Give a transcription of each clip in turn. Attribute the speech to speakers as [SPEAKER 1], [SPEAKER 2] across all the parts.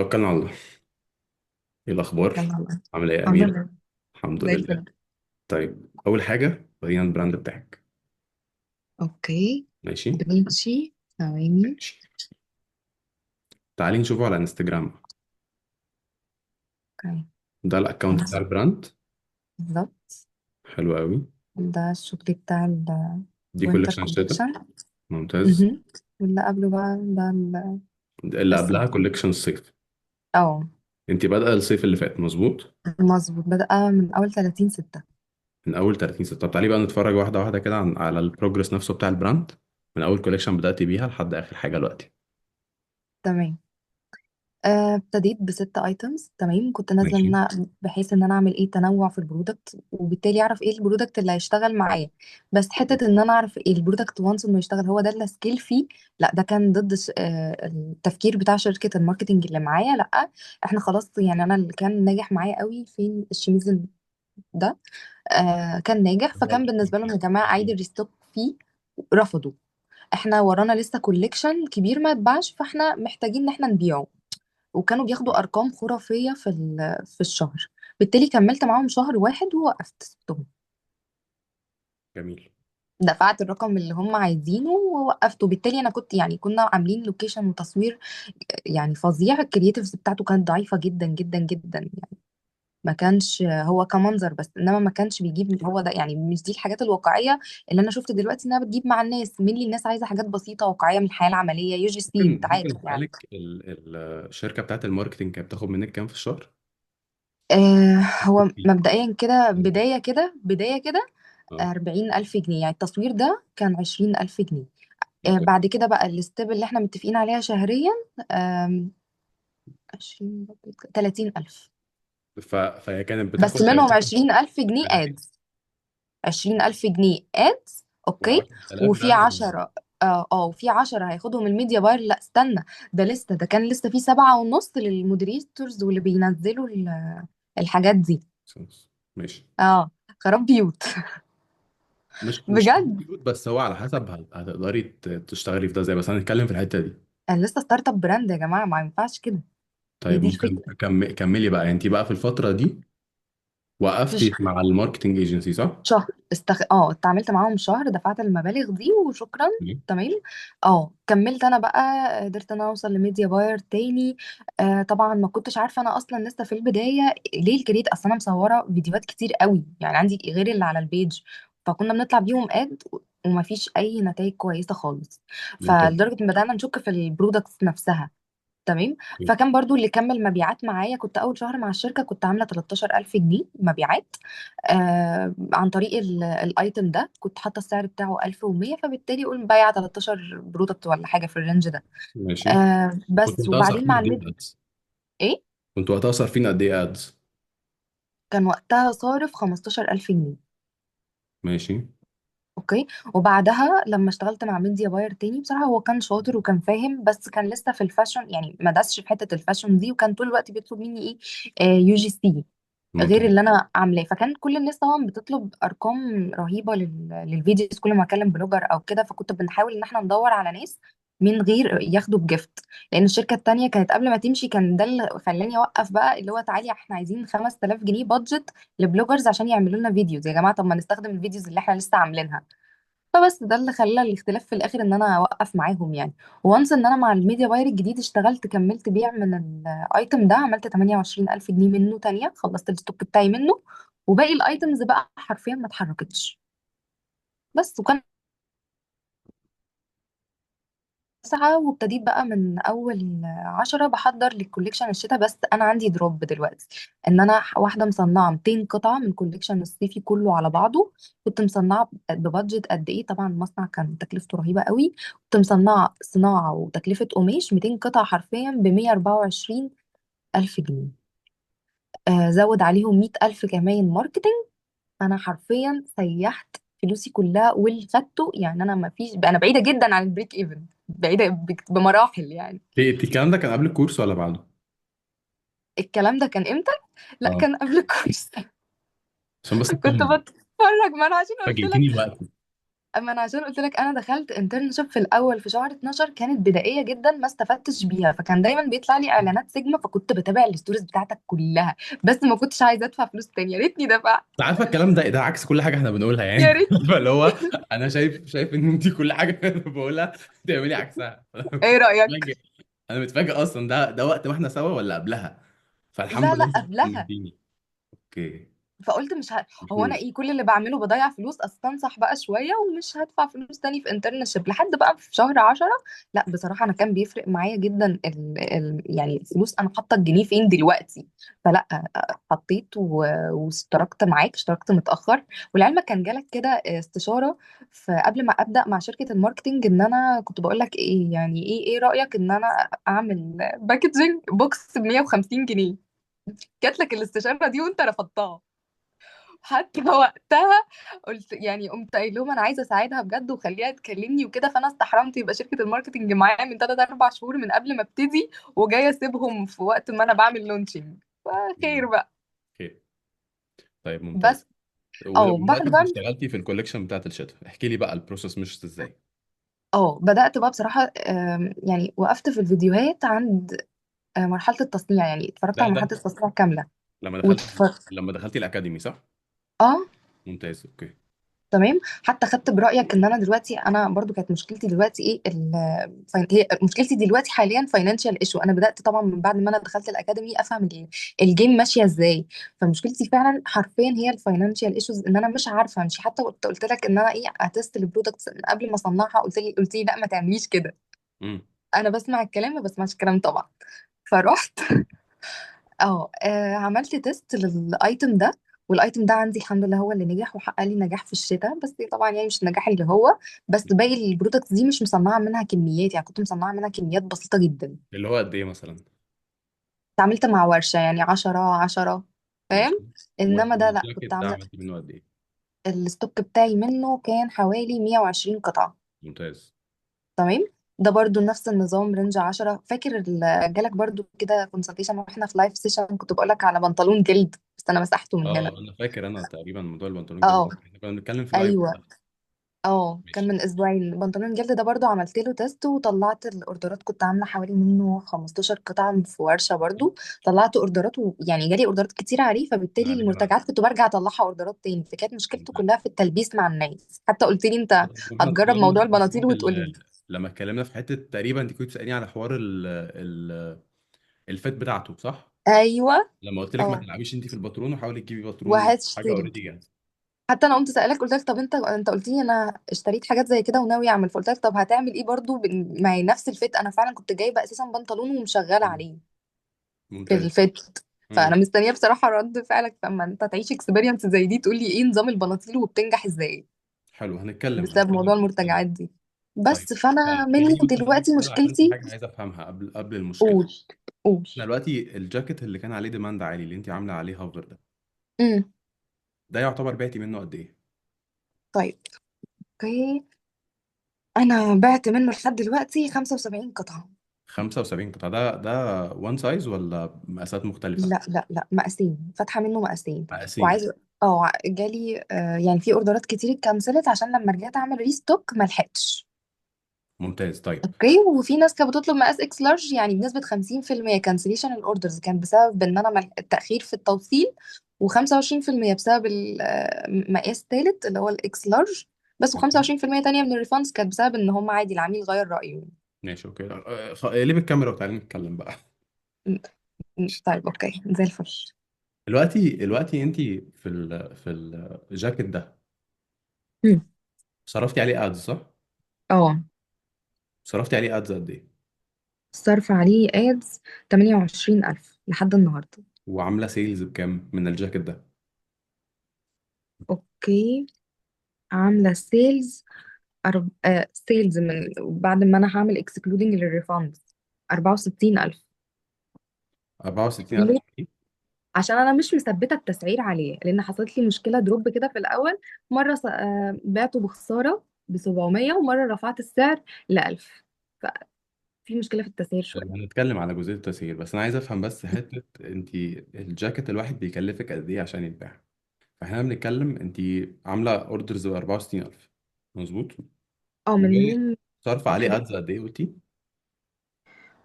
[SPEAKER 1] توكلنا على الله. ايه الاخبار؟
[SPEAKER 2] يلا الله.
[SPEAKER 1] عامل ايه يا
[SPEAKER 2] الحمد
[SPEAKER 1] امير؟
[SPEAKER 2] لله.
[SPEAKER 1] الحمد
[SPEAKER 2] زي
[SPEAKER 1] لله.
[SPEAKER 2] الفل.
[SPEAKER 1] طيب، اول حاجه ورينا البراند بتاعك.
[SPEAKER 2] اوكي.
[SPEAKER 1] ماشي.
[SPEAKER 2] بنمشي ثواني.
[SPEAKER 1] ماشي. تعالي نشوفه على انستجرام.
[SPEAKER 2] اوكي.
[SPEAKER 1] ده الاكونت بتاع
[SPEAKER 2] ماشي.
[SPEAKER 1] البراند.
[SPEAKER 2] بالظبط.
[SPEAKER 1] حلو قوي.
[SPEAKER 2] ده الشغل بتاع
[SPEAKER 1] دي
[SPEAKER 2] الوينتر
[SPEAKER 1] كولكشن الشتاء.
[SPEAKER 2] كوليكشن.
[SPEAKER 1] ممتاز.
[SPEAKER 2] واللي قبله بقى ده
[SPEAKER 1] اللي قبلها
[SPEAKER 2] الصيف.
[SPEAKER 1] كولكشن الصيف.
[SPEAKER 2] اه.
[SPEAKER 1] انت بادئه الصيف اللي فات مظبوط.
[SPEAKER 2] مظبوط، بدأ من أول 30/6.
[SPEAKER 1] من اول 30 6. طب تعالي بقى نتفرج واحده واحده كده على البروجرس نفسه بتاع البراند. من اول كولكشن بدأت بيها لحد اخر حاجه دلوقتي.
[SPEAKER 2] تمام. ابتديت بست ايتمز. تمام، كنت نازله ان
[SPEAKER 1] ماشي.
[SPEAKER 2] انا بحيث ان انا اعمل ايه تنوع في البرودكت، وبالتالي اعرف ايه البرودكت اللي هيشتغل معايا. بس حته ان انا اعرف ايه البرودكت وانس انه يشتغل هو ده اللي سكيل فيه. لا، ده كان ضد التفكير بتاع شركه الماركتنج اللي معايا. لا، احنا خلاص يعني انا اللي كان ناجح معايا قوي في الشميز ده. كان ناجح، فكان بالنسبه لهم يا جماعه عيد الريستوك فيه. رفضوا. احنا ورانا لسه كوليكشن كبير ما اتباعش، فاحنا محتاجين ان احنا نبيعه. وكانوا بياخدوا ارقام خرافيه في الشهر. بالتالي كملت معاهم شهر واحد ووقفت سبتهم.
[SPEAKER 1] جميل.
[SPEAKER 2] دفعت الرقم اللي هم عايزينه ووقفته. بالتالي انا كنت يعني كنا عاملين لوكيشن وتصوير يعني فظيع. الكرياتيفز بتاعته كانت ضعيفه جدا جدا جدا يعني. ما كانش هو كمنظر بس، انما ما كانش بيجيب هو ده يعني. مش دي الحاجات الواقعيه اللي انا شفت دلوقتي انها بتجيب مع الناس. مين الناس عايزه حاجات بسيطه واقعيه من الحياه العمليه. يو جي سي انت
[SPEAKER 1] ممكن
[SPEAKER 2] عارف يعني.
[SPEAKER 1] اسالك الشركه بتاعت الماركتنج كانت بتاخد منك كام في الشهر؟
[SPEAKER 2] هو مبدئيا كده، بداية كده
[SPEAKER 1] اه.
[SPEAKER 2] 40,000 جنيه. يعني التصوير ده كان 20,000 جنيه.
[SPEAKER 1] اوكي.
[SPEAKER 2] بعد كده بقى الستيب اللي احنا متفقين عليها شهريا. 30,000.
[SPEAKER 1] فهي كانت
[SPEAKER 2] بس
[SPEAKER 1] بتاخد
[SPEAKER 2] منهم
[SPEAKER 1] 30
[SPEAKER 2] 20,000 جنيه
[SPEAKER 1] شهريا.
[SPEAKER 2] ادز. 20,000 جنيه ادز. اوكي.
[SPEAKER 1] و10000
[SPEAKER 2] وفي
[SPEAKER 1] ده
[SPEAKER 2] 10. وفي 10 هياخدهم الميديا باير. لا استنى، ده كان لسه في 7.5 للمودريتورز واللي بينزلوا الحاجات دي.
[SPEAKER 1] ماشي.
[SPEAKER 2] اه. خراب بيوت.
[SPEAKER 1] مش
[SPEAKER 2] بجد.
[SPEAKER 1] كتير، بس هو على حسب هتقدري تشتغلي في ده زي، بس هنتكلم في الحته دي.
[SPEAKER 2] انا لسه ستارت اب براند يا جماعه، ما ينفعش كده. هي
[SPEAKER 1] طيب،
[SPEAKER 2] دي
[SPEAKER 1] ممكن
[SPEAKER 2] الفكره.
[SPEAKER 1] كملي بقى انت بقى في الفتره دي.
[SPEAKER 2] في ش-
[SPEAKER 1] وقفتي مع الماركتنج ايجنسي صح؟
[SPEAKER 2] شهر اتعاملت معاهم شهر، دفعت المبالغ دي وشكرا.
[SPEAKER 1] مم.
[SPEAKER 2] تمام. كملت انا بقى. قدرت انا اوصل لميديا باير تاني. طبعا ما كنتش عارفه انا اصلا لسه في البدايه. ليه الكريت اصلا انا مصوره فيديوهات كتير قوي يعني عندي غير اللي على البيج. فكنا بنطلع بيهم اد ومفيش اي نتائج كويسه خالص.
[SPEAKER 1] ممتاز.
[SPEAKER 2] فلدرجه ان بدانا نشك في البرودكتس نفسها. تمام.
[SPEAKER 1] اوكي.
[SPEAKER 2] فكان برضو اللي كمل مبيعات معايا. كنت أول شهر مع الشركة كنت عاملة 13,000 جنيه مبيعات. عن طريق الأيتم ده كنت حاطة السعر بتاعه 1100. فبالتالي قول بايعة 13 برودكت ولا حاجة في الرينج ده.
[SPEAKER 1] ماشي. كنت
[SPEAKER 2] بس
[SPEAKER 1] وقتها
[SPEAKER 2] وبعدين
[SPEAKER 1] صارفين
[SPEAKER 2] مع
[SPEAKER 1] قد ايه
[SPEAKER 2] الميد.
[SPEAKER 1] ادز؟
[SPEAKER 2] إيه.
[SPEAKER 1] كنت وقتها صارفين قد ايه ادز؟
[SPEAKER 2] كان وقتها صارف 15,000 جنيه.
[SPEAKER 1] ماشي.
[SPEAKER 2] اوكي. وبعدها لما اشتغلت مع ميديا باير تاني، بصراحة هو كان شاطر وكان فاهم، بس كان لسه في الفاشن يعني ما داسش في حتة الفاشن دي. وكان طول الوقت بيطلب مني ايه؟ يو جي سي غير
[SPEAKER 1] ممتاز.
[SPEAKER 2] اللي انا عاملاه. فكان كل الناس طبعا بتطلب ارقام رهيبه للفيديوز كل ما اكلم بلوجر او كده. فكنت بنحاول ان احنا ندور على ناس من غير ياخدوا بجفت. لان الشركه التانية كانت قبل ما تمشي كان ده اللي خلاني اوقف بقى. اللي هو تعالي احنا عايزين 5,000 جنيه بادجت لبلوجرز عشان يعملوا لنا فيديوز. يا جماعه طب ما نستخدم الفيديوز اللي احنا لسه عاملينها. فبس ده اللي خلى الاختلاف في الاخر ان انا اوقف معاهم يعني. وانس ان انا مع الميديا باير الجديد اشتغلت كملت بيع من الايتم ده. عملت 28,000 جنيه منه تانية. خلصت الستوك بتاعي منه. وباقي الايتمز بقى حرفيا ما اتحركتش. بس وكان ساعة. وابتديت بقى من أول 10 بحضر للكوليكشن الشتاء. بس أنا عندي دروب دلوقتي إن أنا واحدة مصنعة 200 قطعة من كوليكشن الصيفي كله على بعضه. كنت مصنعة ببادجت قد إيه؟ طبعا المصنع كان تكلفته رهيبة قوي. كنت مصنعة صناعة وتكلفة قماش 200 قطعة حرفيا ب 124 ألف جنيه. زود عليهم 100 ألف كمان ماركتينج. أنا حرفيا سيحت فلوسي كلها واللي خدته يعني. أنا ما فيش، أنا بعيدة جدا عن البريك إيفن، بعيدة بمراحل يعني.
[SPEAKER 1] انت الكلام ده كان قبل الكورس ولا بعده؟
[SPEAKER 2] الكلام ده كان امتى؟ لا،
[SPEAKER 1] اه.
[SPEAKER 2] كان قبل الكورس.
[SPEAKER 1] عشان بس
[SPEAKER 2] كنت
[SPEAKER 1] اتفهم.
[SPEAKER 2] بتفرج، ما انا عشان قلت لك.
[SPEAKER 1] فاجئتني الوقت.
[SPEAKER 2] اما انا عشان قلت لك انا دخلت انترنشيب في الاول في شهر 12، كانت بدائيه جدا ما استفدتش بيها، فكان دايما بيطلع لي اعلانات سيجما، فكنت بتابع الستوريز بتاعتك كلها، بس ما كنتش عايزه ادفع فلوس تانية، يا ريتني دفعت.
[SPEAKER 1] انت عارفه الكلام ده عكس كل حاجه احنا بنقولها
[SPEAKER 2] يا
[SPEAKER 1] يعني.
[SPEAKER 2] ريت.
[SPEAKER 1] فاللي هو انا شايف ان انت كل حاجه انا بقولها تعملي عكسها.
[SPEAKER 2] ايه رايك؟
[SPEAKER 1] متفاجئ. انا متفاجئ اصلا، ده وقت ما احنا سوا ولا قبلها؟ فالحمد
[SPEAKER 2] لا لا،
[SPEAKER 1] لله انت
[SPEAKER 2] قبلها.
[SPEAKER 1] طمنتيني. اوكي.
[SPEAKER 2] فقلت مش هو انا
[SPEAKER 1] مشهور.
[SPEAKER 2] ايه كل اللي بعمله بضيع فلوس، استنصح بقى شويه ومش هدفع فلوس تاني في انترنشيب لحد بقى في شهر 10. لا بصراحه انا كان بيفرق معايا جدا يعني الفلوس، انا حاطه الجنيه فين دلوقتي. فلا، حطيت واشتركت معاك، اشتركت متاخر. ولعلمك كان جالك كده استشاره، فقبل ما ابدا مع شركه الماركتينج، ان انا كنت بقول لك ايه يعني، ايه رايك ان انا اعمل باكجينج بوكس ب 150 جنيه؟ جات لك الاستشاره دي وانت رفضتها. حتى وقتها قلت يعني، قمت قايل لهم انا عايزه اساعدها بجد وخليها تكلمني وكده، فانا استحرمت يبقى شركه الماركتنج معايا من 3 4 شهور من قبل ما ابتدي، وجايه اسيبهم في وقت ما انا بعمل لونشنج. فخير
[SPEAKER 1] مم.
[SPEAKER 2] بقى.
[SPEAKER 1] اوكي. طيب
[SPEAKER 2] بس
[SPEAKER 1] ممتاز.
[SPEAKER 2] بعد
[SPEAKER 1] ودلوقتي انت
[SPEAKER 2] بقى،
[SPEAKER 1] اشتغلتي في الكوليكشن بتاعت الشتاء، احكي لي بقى البروسيس مشيت ازاي.
[SPEAKER 2] بدات بقى بصراحه، يعني وقفت في الفيديوهات عند مرحله التصنيع، يعني اتفرجت على مرحله
[SPEAKER 1] ده
[SPEAKER 2] التصنيع كامله.
[SPEAKER 1] لما دخلتي
[SPEAKER 2] واتفرجت.
[SPEAKER 1] لما دخلتي الاكاديمي صح؟
[SPEAKER 2] اه.
[SPEAKER 1] ممتاز. اوكي.
[SPEAKER 2] تمام. حتى خدت برأيك ان انا دلوقتي، انا برضو كانت مشكلتي دلوقتي ايه هي مشكلتي دلوقتي حاليا فاينانشال ايشو. انا بدأت طبعا من بعد ما انا دخلت الاكاديمي افهم الجيم ماشية ازاي. فمشكلتي فعلا حرفيا هي الفاينانشال ايشوز، ان انا مش عارفه امشي. حتى قلت لك ان انا هتست البرودكتس من قبل ما اصنعها، قلت لي لا ما تعمليش كده.
[SPEAKER 1] امم.
[SPEAKER 2] انا بسمع الكلام ما بسمعش الكلام طبعا. فرحت عملت تيست للايتم ده، والايتم ده عندي الحمد لله هو اللي نجح وحقق لي نجاح في الشتاء، بس طبعا يعني مش النجاح اللي هو. بس باقي البرودكتس دي مش مصنعه منها كميات، يعني كنت مصنعه منها كميات بسيطه جدا.
[SPEAKER 1] اللي هو قد ايه مثلا؟
[SPEAKER 2] اتعاملت مع ورشه يعني 10 10،
[SPEAKER 1] ماشي.
[SPEAKER 2] فاهم؟ انما ده لا،
[SPEAKER 1] والجاكيت
[SPEAKER 2] كنت
[SPEAKER 1] ده
[SPEAKER 2] عامله.
[SPEAKER 1] عملتي منه قد ايه؟
[SPEAKER 2] الستوك بتاعي منه كان حوالي 120 قطعه.
[SPEAKER 1] ممتاز.
[SPEAKER 2] تمام. ده برضو نفس النظام، رينج 10. فاكر جالك برضو كده كونسلتيشن واحنا في لايف سيشن، كنت بقولك على بنطلون جلد بس انا مسحته من هنا.
[SPEAKER 1] اه انا فاكر، انا تقريبا موضوع البنطلون جلد
[SPEAKER 2] اه.
[SPEAKER 1] ده احنا كنا بنتكلم في لايف
[SPEAKER 2] ايوه.
[SPEAKER 1] وقتها.
[SPEAKER 2] كان
[SPEAKER 1] ماشي.
[SPEAKER 2] من اسبوعين بنطلون جلد ده، برضو عملت له تيست وطلعت الاوردرات. كنت عامله حوالي منه 15 قطعه في ورشه برضو. طلعت اوردرات يعني جالي اوردرات كتير عليه، فبالتالي
[SPEAKER 1] عليها.
[SPEAKER 2] المرتجعات كنت برجع اطلعها اوردرات تاني. فكانت مشكلته كلها في التلبيس مع الناس. حتى قلت لي انت
[SPEAKER 1] احنا
[SPEAKER 2] هتجرب
[SPEAKER 1] اتكلمنا
[SPEAKER 2] موضوع
[SPEAKER 1] في
[SPEAKER 2] البناطيل
[SPEAKER 1] الحته
[SPEAKER 2] وتقولي لي.
[SPEAKER 1] لما اتكلمنا في حته تقريبا انت كنت بتسالني على حوار الفيت بتاعته صح؟
[SPEAKER 2] ايوه.
[SPEAKER 1] لما قلت لك ما
[SPEAKER 2] اه.
[SPEAKER 1] تلعبيش انت في الباترون وحاولي تجيبي باترون حاجه
[SPEAKER 2] وهشتري.
[SPEAKER 1] اوريدي جاهزه.
[SPEAKER 2] حتى انا قمت سالك، قلت لك طب انت قلت لي انا اشتريت حاجات زي كده وناوي اعمل، فقلت لك طب هتعمل ايه برضو ما هي نفس الفيت. انا فعلا كنت جايبه اساسا بنطلون ومشغله
[SPEAKER 1] مم.
[SPEAKER 2] عليه في
[SPEAKER 1] ممتاز.
[SPEAKER 2] الفيت. فانا
[SPEAKER 1] مم.
[SPEAKER 2] مستنيه بصراحه رد فعلك لما انت تعيش اكسبيرينس زي دي، تقول لي ايه نظام البناطيل وبتنجح ازاي
[SPEAKER 1] حلو، هنتكلم
[SPEAKER 2] بسبب موضوع
[SPEAKER 1] في الكلام.
[SPEAKER 2] المرتجعات دي.
[SPEAKER 1] طيب
[SPEAKER 2] بس فانا مني
[SPEAKER 1] خليني بس اسالك
[SPEAKER 2] دلوقتي
[SPEAKER 1] سؤال عشان في
[SPEAKER 2] مشكلتي.
[SPEAKER 1] حاجه عايز افهمها قبل المشكله.
[SPEAKER 2] قول. قول.
[SPEAKER 1] احنا دلوقتي الجاكيت اللي كان عليه ديماند عالي اللي انت عامله عليه هافر
[SPEAKER 2] امم.
[SPEAKER 1] ده يعتبر بعتي منه قد ايه؟
[SPEAKER 2] طيب. اوكي. انا بعت منه لحد دلوقتي 75 قطعه.
[SPEAKER 1] 75 قطعه. ده وان سايز ولا مقاسات مختلفه؟
[SPEAKER 2] لا لا لا، مقاسين، فاتحه منه مقاسين.
[SPEAKER 1] مقاسين.
[SPEAKER 2] وعايزه جالي يعني في اوردرات كتير اتكنسلت عشان لما رجعت اعمل ريستوك ما لحقتش.
[SPEAKER 1] ممتاز. طيب.
[SPEAKER 2] اوكي. وفي ناس كانت بتطلب مقاس اكس لارج، يعني بنسبه 50% كانسليشن الاوردرز كان بسبب ان انا التاخير في التوصيل، و25% بسبب المقاس الثالث اللي هو الاكس لارج بس.
[SPEAKER 1] ماشي.
[SPEAKER 2] و25% تانية من الريفاندز كانت بسبب ان هم عادي العميل غير رايه.
[SPEAKER 1] ماشي اوكي. ليه بالكاميرا وتعالي نتكلم بقى.
[SPEAKER 2] م- طيب اوكي زي الفل.
[SPEAKER 1] دلوقتي انت في الجاكيت ده
[SPEAKER 2] مم.
[SPEAKER 1] صرفتي عليه ادز صح؟
[SPEAKER 2] اه.
[SPEAKER 1] صرفتي عليه ادز قد ايه؟
[SPEAKER 2] صرف عليه ادز 28,000 لحد النهارده.
[SPEAKER 1] وعامله سيلز بكام من الجاكيت ده؟
[SPEAKER 2] اوكي. عامله سيلز سيلز من بعد ما انا هعمل اكسكلودنج للريفاند 64,000.
[SPEAKER 1] 64000
[SPEAKER 2] ليه؟
[SPEAKER 1] جنيه
[SPEAKER 2] عشان انا مش مثبته التسعير عليه، لان حصلت لي مشكله دروب كده في الاول. مره بعته بخساره ب 700، ومره رفعت السعر ل 1000. ففي مشكله في التسعير
[SPEAKER 1] طيب
[SPEAKER 2] شويه.
[SPEAKER 1] هنتكلم على جزئيه التسعير، بس انا عايز افهم بس حته انت الجاكيت الواحد بيكلفك قد ايه عشان يتباع؟ فاحنا بنتكلم انت عامله اوردرز ب 64000، مظبوط.
[SPEAKER 2] اه، من يوم
[SPEAKER 1] وصرف عليه
[SPEAKER 2] الحاجات.
[SPEAKER 1] ادز قد ايه قلتي؟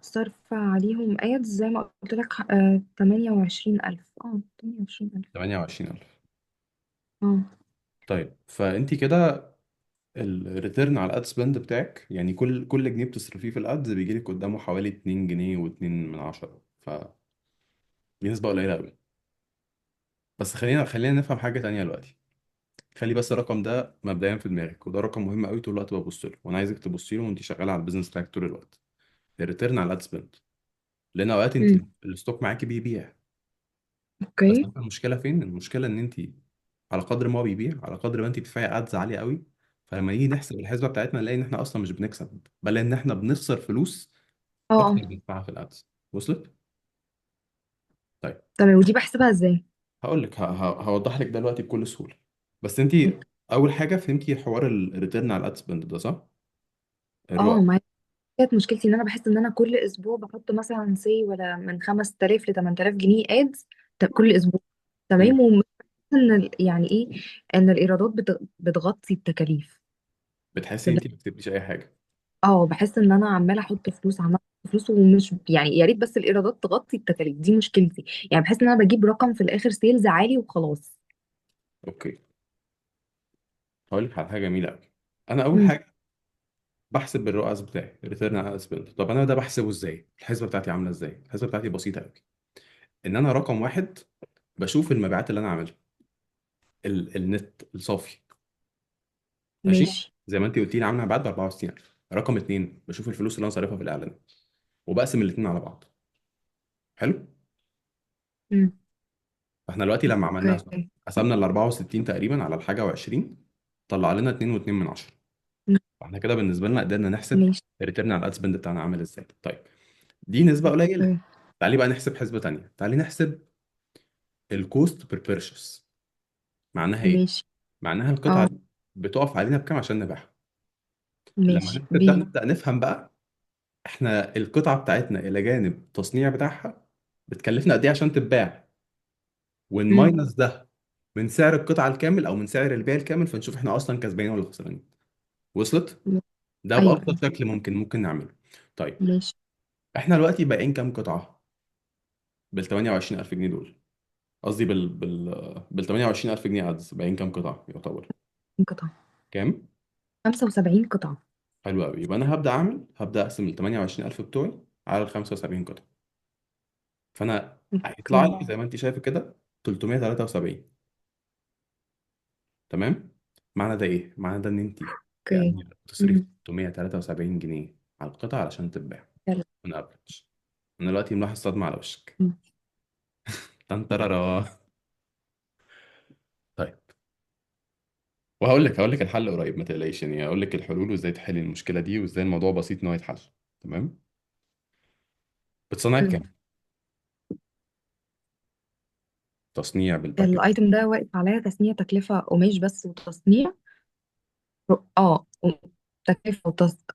[SPEAKER 2] صرف عليهم ادز زي ما قلت لك 28,000. 28,000.
[SPEAKER 1] 28000.
[SPEAKER 2] اه.
[SPEAKER 1] طيب فانت كده الريتيرن على الاد سبند بتاعك، يعني كل جنيه بتصرفيه في الادز بيجي لك قدامه حوالي 2 جنيه و2 من 10. فدي نسبة قليلة قوي. بس خلينا نفهم حاجة تانية دلوقتي. خلي بس الرقم ده مبدئيا في دماغك، وده رقم مهم قوي طول الوقت ببص له، وانا عايزك تبصي له وانت شغاله على البيزنس بتاعك طول الوقت. الريتيرن على الاد سبند. لان اوقات انت
[SPEAKER 2] امم.
[SPEAKER 1] الستوك معاكي بيبيع، بس
[SPEAKER 2] اوكي.
[SPEAKER 1] عارفة المشكله فين؟ المشكله ان انت على قدر ما هو بيبيع، على قدر ما انت بتدفعي ادز عاليه قوي. فلما نيجي نحسب الحسبه بتاعتنا نلاقي ان احنا اصلا مش بنكسب، بل ان احنا بنخسر فلوس
[SPEAKER 2] اه.
[SPEAKER 1] اكتر
[SPEAKER 2] اه.
[SPEAKER 1] بندفعها في الادز. وصلت؟ طيب
[SPEAKER 2] تمام، ودي بحسبها ازاي؟
[SPEAKER 1] هقول لك، هوضح لك دلوقتي بكل سهوله. بس انت اول حاجه فهمتي حوار الريتيرن على الاد سبند ده صح؟
[SPEAKER 2] اه،
[SPEAKER 1] الرؤى.
[SPEAKER 2] ما هي كانت مشكلتي ان انا بحس ان انا كل اسبوع بحط مثلا سي ولا من 5000 ل 8000 جنيه ادز كل اسبوع.
[SPEAKER 1] مم.
[SPEAKER 2] تمام، ومش ان يعني ايه، ان الايرادات بتغطي التكاليف.
[SPEAKER 1] بتحسي انت ما بتكتبيش اي حاجه.
[SPEAKER 2] اه، بحس ان انا عماله احط فلوس، عماله احط فلوس، ومش يعني يا ريت بس الايرادات تغطي التكاليف. دي مشكلتي. يعني بحس ان انا بجيب رقم في الاخر سيلز عالي وخلاص.
[SPEAKER 1] اوكي، هقول لك على حاجه جميله قوي. انا اول
[SPEAKER 2] امم.
[SPEAKER 1] حاجه بحسب الرؤس بتاعي ريتيرن على سبند. طب انا ده بحسبه ازاي؟ الحسبه بتاعتي عامله ازاي؟ الحسبه بتاعتي بسيطه قوي. ان انا رقم واحد بشوف المبيعات اللي انا عاملها، النت الصافي. ماشي.
[SPEAKER 2] ماشي.
[SPEAKER 1] زي ما انت قلتي لي عامله مبيعات ب 64000. رقم اتنين بشوف الفلوس اللي انا صارفها في الاعلان، وبقسم الاثنين على بعض. حلو.
[SPEAKER 2] امم.
[SPEAKER 1] فاحنا دلوقتي لما عملناها صح،
[SPEAKER 2] اوكي.
[SPEAKER 1] قسمنا ال 64 تقريبا على الحاجه و20، طلع لنا 2.2 من 10. فاحنا كده بالنسبه لنا قدرنا نحسب
[SPEAKER 2] ماشي.
[SPEAKER 1] الريتيرن على الاد سبند بتاعنا عامل ازاي. طيب دي نسبه قليله.
[SPEAKER 2] اوكي.
[SPEAKER 1] تعالي بقى نحسب حسبه تانيه. تعالي نحسب الكوست بير بيرشيس. معناها ايه؟
[SPEAKER 2] ماشي.
[SPEAKER 1] معناها القطعه
[SPEAKER 2] اه.
[SPEAKER 1] دي بتقف علينا بكام عشان نبيعها. لما
[SPEAKER 2] ماشي
[SPEAKER 1] نحسب ده نبدا نفهم بقى احنا القطعه بتاعتنا الى جانب التصنيع بتاعها بتكلفنا قد ايه عشان تتباع،
[SPEAKER 2] امم.
[SPEAKER 1] ونماينس ده من سعر القطعه الكامل او من سعر البيع الكامل، فنشوف احنا اصلا كسبانين ولا خسرانين. وصلت؟ ده
[SPEAKER 2] ايوه،
[SPEAKER 1] بأبسط
[SPEAKER 2] ايوه.
[SPEAKER 1] شكل ممكن نعمله. طيب
[SPEAKER 2] ماشي.
[SPEAKER 1] احنا دلوقتي بايعين كام قطعه بال 28000 جنيه دول؟ قصدي بال 28000 جنيه ادز باين كام قطعه يعتبر؟
[SPEAKER 2] قطعة.
[SPEAKER 1] كام؟
[SPEAKER 2] 75 قطعة.
[SPEAKER 1] حلو قوي. يبقى انا هبدا اقسم ال 28000 بتوعي على ال 75 قطعه. فانا هيطلع
[SPEAKER 2] اوكي.
[SPEAKER 1] لي زي ما انت شايف كده 373. تمام. معنى ده ايه؟ معنى ده ان انت
[SPEAKER 2] اوكي.
[SPEAKER 1] كأنك بتصرفي
[SPEAKER 2] امم.
[SPEAKER 1] 373 جنيه على القطعه علشان تتباع
[SPEAKER 2] يلا.
[SPEAKER 1] من افريج. انا دلوقتي ملاحظ صدمه على وشك.
[SPEAKER 2] مم.
[SPEAKER 1] تنترارا. طيب، وهقول لك الحل قريب ما تقلقيش، يعني هقول لك الحلول وازاي تحلي المشكله دي وازاي الموضوع بسيط ان هو يتحل. تمام. بتصنعي
[SPEAKER 2] مم.
[SPEAKER 1] بكام؟ تصنيع بالباكج.
[SPEAKER 2] الايتم ده واقف عليا تصنيع، تكلفة قماش بس وتصنيع. اه.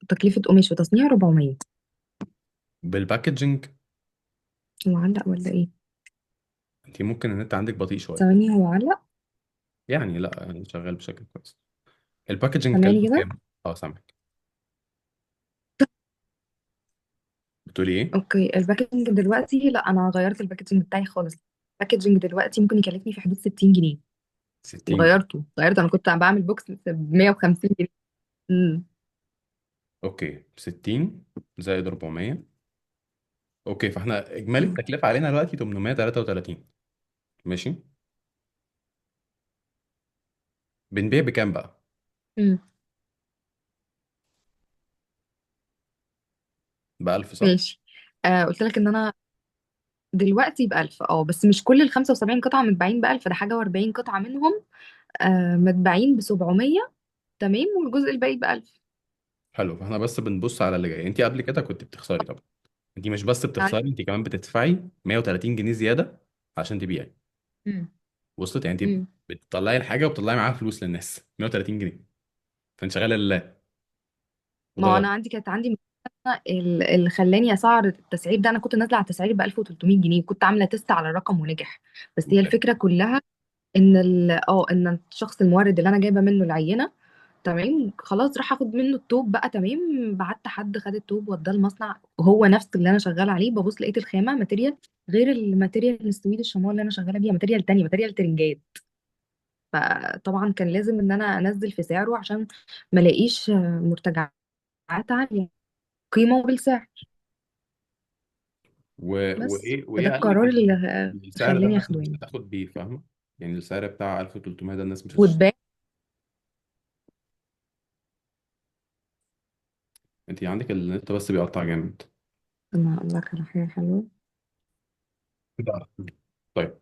[SPEAKER 2] تكلفة قماش وتصنيع 400.
[SPEAKER 1] بالباكجينج.
[SPEAKER 2] هو علق ولا ايه؟
[SPEAKER 1] انت ممكن النت عندك بطيء شويه.
[SPEAKER 2] ثواني، هو علق.
[SPEAKER 1] يعني لا، يعني شغال بشكل كويس. الباكجينج
[SPEAKER 2] سامعني
[SPEAKER 1] كلفه
[SPEAKER 2] كده؟
[SPEAKER 1] كام؟ اه سامعك. بتقولي ايه؟
[SPEAKER 2] اوكي، الباكجينج دلوقتي، لا انا غيرت الباكجينج بتاعي خالص. الباكجينج دلوقتي ممكن يكلفني في حدود 60 جنيه.
[SPEAKER 1] 60.
[SPEAKER 2] غيرته، انا كنت بعمل بوكس ب 150 جنيه. امم.
[SPEAKER 1] اوكي 60 زائد 400. اوكي فاحنا اجمالي التكلفه علينا دلوقتي 833. ماشي. بنبيع بكام بقى؟
[SPEAKER 2] امم.
[SPEAKER 1] ب 1000 صح؟
[SPEAKER 2] ماشي. قلت لك ان انا دلوقتي ب1000. اه، بس مش كل ال 75 قطعة متباعين ب1000، ده حاجة و40 قطعة منهم متباعين ب700. تمام، والجزء الباقي ب1000.
[SPEAKER 1] حلو. فاحنا بس بنبص على اللي جاي. انت قبل كده كنت بتخسري طبعا. انت مش بس بتخسري، انت كمان بتدفعي 130 جنيه زياده عشان تبيعي.
[SPEAKER 2] امم.
[SPEAKER 1] وصلت؟ يعني انت
[SPEAKER 2] امم.
[SPEAKER 1] بتطلعي الحاجه وبتطلعي معاها فلوس للناس 130 جنيه. فانت شغاله لله، وده
[SPEAKER 2] ما هو انا
[SPEAKER 1] غلط.
[SPEAKER 2] كانت عندي مشكلة. اللي خلاني اسعر التسعير ده، انا كنت نازله على التسعير ب 1300 جنيه، وكنت عامله تيست على الرقم ونجح. بس هي
[SPEAKER 1] اوكي.
[SPEAKER 2] الفكره كلها ان ان الشخص المورد اللي انا جايبه منه العينه، تمام خلاص راح اخد منه التوب بقى، تمام بعت حد خد التوب وداه المصنع، هو نفس اللي انا شغاله عليه، ببص لقيت الخامه ماتيريال غير الماتيريال السويد الشمال اللي انا شغاله بيها، ماتيريال تانية، ماتيريال ترنجات. فطبعا كان لازم ان انا انزل في سعره عشان ما الاقيش مرتجعات عاليه، قيمه بالسعر. بس
[SPEAKER 1] وايه
[SPEAKER 2] فده
[SPEAKER 1] قال لك
[SPEAKER 2] القرار
[SPEAKER 1] ان
[SPEAKER 2] اللي
[SPEAKER 1] السعر ده
[SPEAKER 2] خلاني
[SPEAKER 1] الناس
[SPEAKER 2] اخده
[SPEAKER 1] مش
[SPEAKER 2] يعني.
[SPEAKER 1] هتاخد بيه، فاهمه؟ يعني السعر بتاع 1300 ده الناس مش هتشتري.
[SPEAKER 2] واتباع.
[SPEAKER 1] انت عندك النت بس بيقطع جامد.
[SPEAKER 2] انا اقول لك على حاجه حلوه.
[SPEAKER 1] كده. طيب،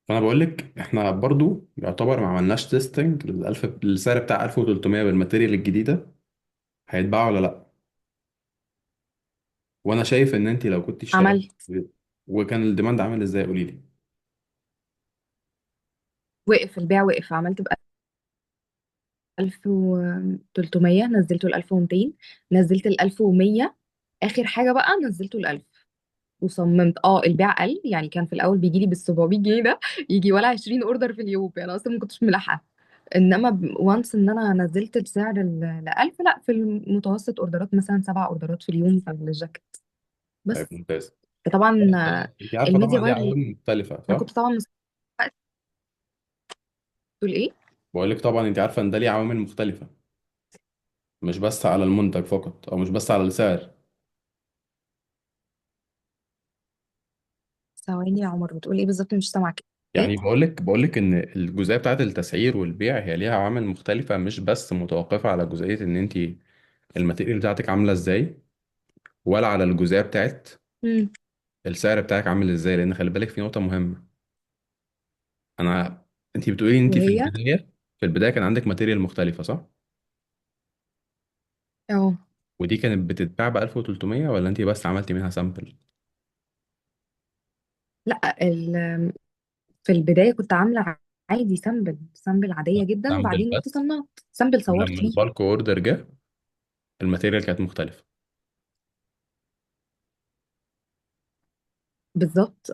[SPEAKER 1] فانا بقول لك احنا برضو يعتبر ما عملناش تيستنج للسعر بتاع 1300 بالماتيريال الجديده، هيتباع ولا لا. وانا شايف ان انت لو كنت اشتغلت
[SPEAKER 2] عملت،
[SPEAKER 1] وكان الديماند عامل ازاي، قولي لي.
[SPEAKER 2] وقف البيع، وقف، عملت ب 1300، نزلته ل 1200، نزلت ل 1100، اخر حاجه بقى نزلته ل 1000. وصممت البيع قل، يعني كان في الاول بيجي لي بال 700 جنيه ده يجي ولا 20 اوردر في اليوم، يعني أنا اصلا ما كنتش ملاحقه. انما وانس ان انا نزلت السعر ل 1000، لا في المتوسط اوردرات مثلا 7 اوردرات في اليوم في الجاكيت.
[SPEAKER 1] طيب
[SPEAKER 2] بس
[SPEAKER 1] ممتاز.
[SPEAKER 2] طبعا
[SPEAKER 1] انت عارفه
[SPEAKER 2] الميديا
[SPEAKER 1] طبعا ليه
[SPEAKER 2] باير،
[SPEAKER 1] عوامل مختلفه،
[SPEAKER 2] انا
[SPEAKER 1] صح؟
[SPEAKER 2] كنت طبعا تقول ايه؟
[SPEAKER 1] بقول لك طبعا انت عارفه ان ده ليه عوامل مختلفه، مش بس على المنتج فقط او مش بس على السعر.
[SPEAKER 2] ثواني يا عمر، بتقول ايه بالظبط؟ مش سامعك. ايه؟
[SPEAKER 1] يعني بقول لك ان الجزئيه بتاعت التسعير والبيع هي ليها عوامل مختلفه، مش بس متوقفه على جزئيه ان انت الماتيريال بتاعتك عامله ازاي، ولا على الجزئيه بتاعت
[SPEAKER 2] امم.
[SPEAKER 1] السعر بتاعك عامل ازاي. لان خلي بالك في نقطه مهمه. انا انت بتقولي ان انت في
[SPEAKER 2] وهي
[SPEAKER 1] البدايه، في البدايه كان عندك ماتيريال مختلفه، صح؟
[SPEAKER 2] اه
[SPEAKER 1] ودي كانت بتتباع ب 1300 ولا انت بس عملتي منها سامبل؟
[SPEAKER 2] لا في البدايه كنت عامله عادي سامبل، سامبل عاديه جدا،
[SPEAKER 1] سامبل
[SPEAKER 2] وبعدين رحت
[SPEAKER 1] بس.
[SPEAKER 2] صنعت سامبل صورت
[SPEAKER 1] ولما
[SPEAKER 2] فيه.
[SPEAKER 1] البالك اوردر جه الماتيريال كانت مختلفه.
[SPEAKER 2] بالظبط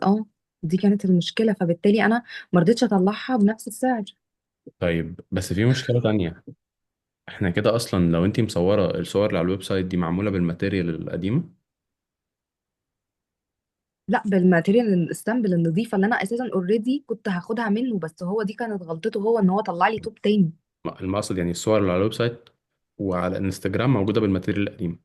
[SPEAKER 2] دي كانت المشكله، فبالتالي انا ما رضيتش اطلعها بنفس السعر.
[SPEAKER 1] طيب بس في مشكله تانية. احنا كده اصلا لو انت مصوره الصور اللي على الويب سايت دي معموله بالماتيريال القديمه.
[SPEAKER 2] لا بالماتيريال السامبل النظيفه اللي انا اساسا اوريدي كنت هاخدها منه، بس هو دي كانت غلطته هو ان هو طلع لي توب تاني.
[SPEAKER 1] المقصد يعني الصور اللي على الويب سايت وعلى انستجرام موجوده بالماتيريال القديمه.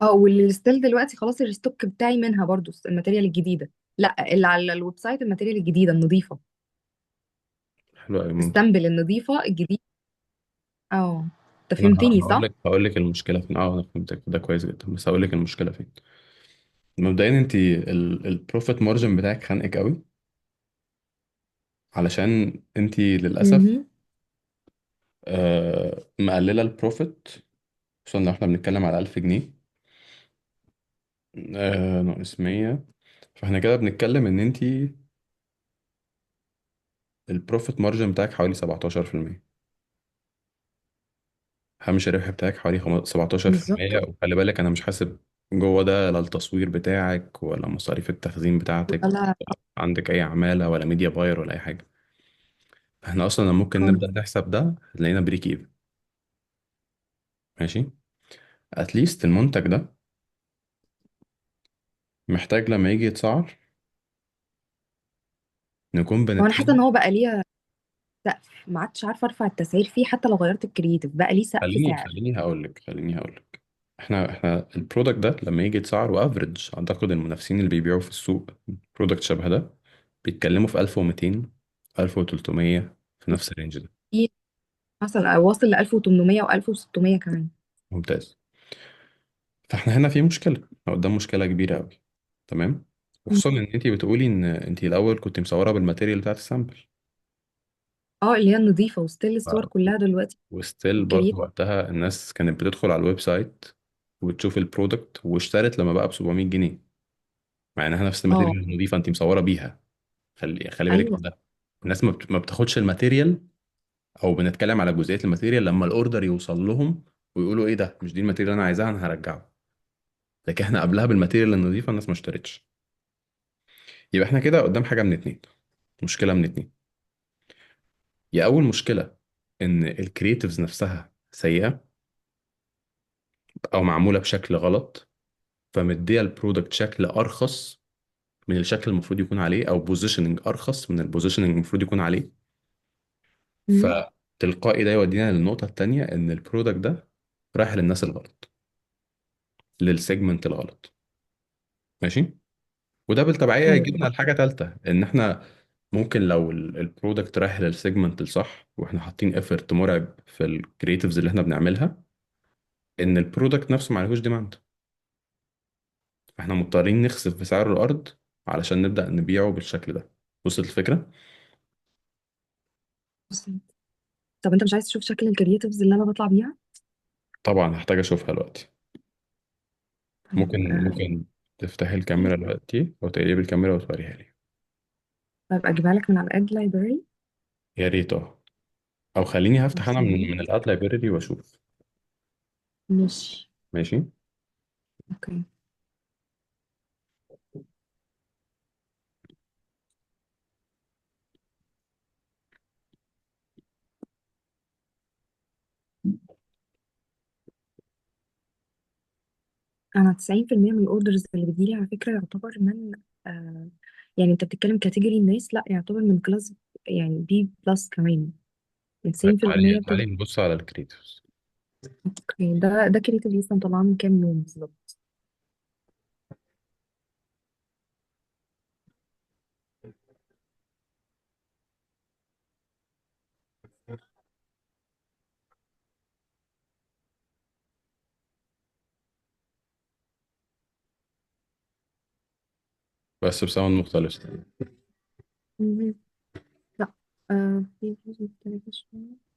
[SPEAKER 2] اه واللي ستيل دلوقتي خلاص الستوك بتاعي منها برضو الماتيريال الجديده. لا اللي على الويب سايت الماتيريال الجديده النظيفه،
[SPEAKER 1] حلو قوي، ممتاز.
[SPEAKER 2] السامبل النظيفه الجديده. اه انت
[SPEAKER 1] انا
[SPEAKER 2] فهمتني
[SPEAKER 1] هقول
[SPEAKER 2] صح؟
[SPEAKER 1] لك هقول لك المشكله فين. اه انا فهمتك، ده كويس جدا، بس هقول لك المشكله فين. مبدئيا انت البروفيت مارجن بتاعك خانقك قوي، علشان انت للاسف
[SPEAKER 2] مهم.
[SPEAKER 1] مقلله البروفيت، خصوصا لو احنا بنتكلم على 1000 جنيه ناقص 100. فاحنا كده بنتكلم ان انت البروفيت مارجن بتاعك حوالي 17%. هامش الربح بتاعك حوالي
[SPEAKER 2] بالظبط.
[SPEAKER 1] 17%. وخلي بالك انا مش حاسب جوه ده لا التصوير بتاعك ولا مصاريف التخزين بتاعتك،
[SPEAKER 2] ولا
[SPEAKER 1] عندك اي عمالة ولا ميديا باير ولا اي حاجة. احنا اصلا ممكن
[SPEAKER 2] خالص.
[SPEAKER 1] نبدأ نحسب ده هتلاقينا بريك ايفن. ماشي. اتليست المنتج ده محتاج لما يجي يتسعر نكون
[SPEAKER 2] هو انا حاسه ان
[SPEAKER 1] بنتكلم.
[SPEAKER 2] هو بقى ليه سقف، ما عادش عارفه ارفع التسعير فيه حتى لو غيرت الكرييتيف، بقى ليه سقف
[SPEAKER 1] خليني
[SPEAKER 2] سعر.
[SPEAKER 1] خليني هقول لك احنا البرودكت ده لما يجي يتسعر وافريج، اعتقد المنافسين اللي بيبيعوا في السوق برودكت شبه ده بيتكلموا في 1200 1300 في نفس الرينج ده.
[SPEAKER 2] في مثلا واصل ل 1800 و1600 كمان.
[SPEAKER 1] ممتاز. فاحنا هنا في مشكلة، أو قدام مشكلة كبيرة قوي. تمام. وخصوصا ان انت بتقولي ان انت الاول كنت مصورة بالماتيريال بتاعت السامبل.
[SPEAKER 2] اه اللي هي النظيفه، وستيل الصور
[SPEAKER 1] ف-
[SPEAKER 2] كلها دلوقتي
[SPEAKER 1] وستيل برضو
[SPEAKER 2] كرييت.
[SPEAKER 1] وقتها الناس كانت بتدخل على الويب سايت وتشوف البرودكت واشترت لما بقى ب 700 جنيه، مع انها نفس
[SPEAKER 2] اه
[SPEAKER 1] الماتيريال النظيفة انت مصورة بيها. خلي بالك
[SPEAKER 2] ايوه
[SPEAKER 1] من ده. الناس ما بتاخدش الماتيريال، او بنتكلم على جزئية الماتيريال لما الاوردر يوصل لهم ويقولوا ايه ده، مش دي الماتيريال اللي انا عايزاها، انا هرجعه. لكن احنا قبلها بالماتيريال النظيفة الناس ما اشترتش. يبقى احنا كده قدام حاجة من اتنين، مشكلة من اتنين. يا أول مشكلة ان الكرييتيفز نفسها سيئه او معموله بشكل غلط، فمديه البرودكت شكل ارخص من الشكل المفروض يكون عليه، او بوزيشننج ارخص من البوزيشننج المفروض يكون عليه.
[SPEAKER 2] مم.
[SPEAKER 1] فتلقائي ده يودينا للنقطه التانيه، ان البرودكت ده رايح للناس الغلط، للسيجمنت الغلط. ماشي. وده بالتبعية
[SPEAKER 2] ايوه
[SPEAKER 1] يجيبنا لحاجة تالتة، إن إحنا ممكن لو البرودكت رايح للسيجمنت الصح، وإحنا حاطين إفورت مرعب في الكرييتيفز اللي إحنا بنعملها، إن البرودكت نفسه ما عليهوش ديماند، فإحنا مضطرين نخسف في سعر الأرض علشان نبدأ نبيعه بالشكل ده. وصلت الفكرة؟
[SPEAKER 2] بس. طب انت مش عايز تشوف شكل الكرياتيفز اللي انا بطلع بيها؟
[SPEAKER 1] طبعا هحتاج أشوفها دلوقتي.
[SPEAKER 2] طيب
[SPEAKER 1] ممكن تفتحي الكاميرا دلوقتي أو تقلبي الكاميرا وتوريها لي.
[SPEAKER 2] طيب اجيبها لك من على الاد لايبراري.
[SPEAKER 1] يا ريت أو خليني
[SPEAKER 2] طب
[SPEAKER 1] هفتح أنا
[SPEAKER 2] ثواني.
[SPEAKER 1] من الآد لايبراري وأشوف.
[SPEAKER 2] ماشي.
[SPEAKER 1] ماشي.
[SPEAKER 2] اوكي. انا 90% من الاوردرز اللي بتجيلي على فكره يعتبر من آه يعني انت بتتكلم كاتيجوري الناس، لا يعتبر من كلاس، يعني بي بلس كمان، من
[SPEAKER 1] طيب تعالي
[SPEAKER 2] 90%
[SPEAKER 1] تعالي
[SPEAKER 2] ابتدى.
[SPEAKER 1] نبص على الكرييتيفز.
[SPEAKER 2] اوكي، ده كريتيف لسه مطلعاه من كام يوم بالظبط.
[SPEAKER 1] بس بساوند مختلف.
[SPEAKER 2] مهم. لا، في حاجة مختلفة شوية.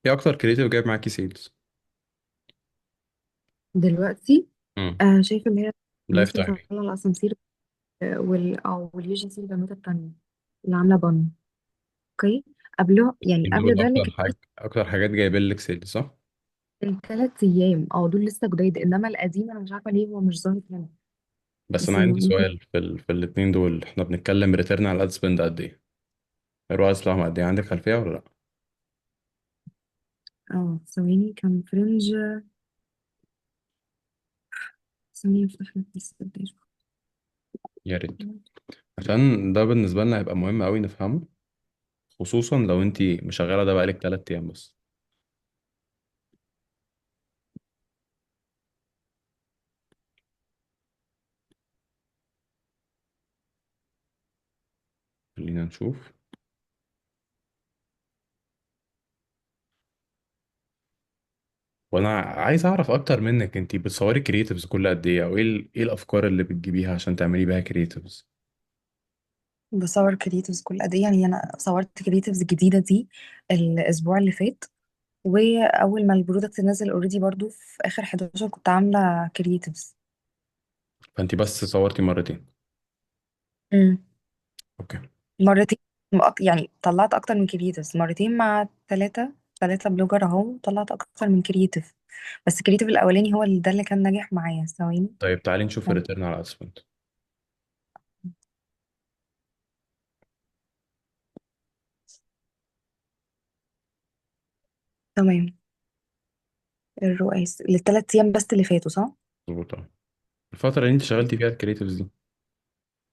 [SPEAKER 1] ايه اكتر كرييتيف جايب معاكي سيلز؟
[SPEAKER 2] دلوقتي
[SPEAKER 1] امم
[SPEAKER 2] شايفة اللي هي
[SPEAKER 1] لايف
[SPEAKER 2] الناس اللي
[SPEAKER 1] تايم.
[SPEAKER 2] طالعة الأسانسير، أو واليو جي سي البنوتة التانية اللي عاملة بن. اوكي. قبله يعني قبل
[SPEAKER 1] دول
[SPEAKER 2] ده اللي
[SPEAKER 1] اكتر
[SPEAKER 2] كانت
[SPEAKER 1] حاجه، اكتر حاجات جايبين لك سيلز صح؟
[SPEAKER 2] ال3 أيام، دول لسه جداد، إنما القديم أنا مش عارفة ليه هو مش ظاهر هنا.
[SPEAKER 1] بس انا
[SPEAKER 2] بس
[SPEAKER 1] عندي
[SPEAKER 2] ممكن.
[SPEAKER 1] سؤال في الاثنين دول، احنا بنتكلم ريتيرن على الاد سبند قد ايه؟ الرواز بتاعهم قد ايه؟ عندك خلفيه ولا لا؟
[SPEAKER 2] ثواني كان فرنج. ثواني افتح لك بس الداش.
[SPEAKER 1] يا ريت. عشان ده بالنسبه لنا هيبقى مهم قوي نفهمه، خصوصا لو انت مشغله ده بقالك 3 ايام بس. خلينا نشوف. وانا عايز اعرف اكتر منك، انت بتصوري كرييتيفز كل قد ايه، او ايه الافكار اللي بتجيبيها عشان تعملي بيها كرييتيفز؟
[SPEAKER 2] بصور كريتيفز كل قد ايه؟ يعني انا صورت كريتيفز جديده دي الاسبوع اللي فات، واول ما البرودكت نزل اوريدي برضو في اخر 11 كنت عامله كريتيفز.
[SPEAKER 1] فانت بس صورتي مرتين؟ اوكي.
[SPEAKER 2] مرتين. يعني طلعت اكتر من كرييتيفز مرتين مع ثلاثة بلوجر اهو، طلعت اكتر من كرييتيف. بس الكرييتيف الاولاني هو اللي ده اللي كان ناجح معايا. ثواني.
[SPEAKER 1] طيب تعالي نشوف الريتيرن على اد سبند.
[SPEAKER 2] تمام. الرؤاس ال3 ايام بس اللي فاتوا صح؟
[SPEAKER 1] مظبوط. الفترة اللي انت شغلتي فيها الكريتيفز دي.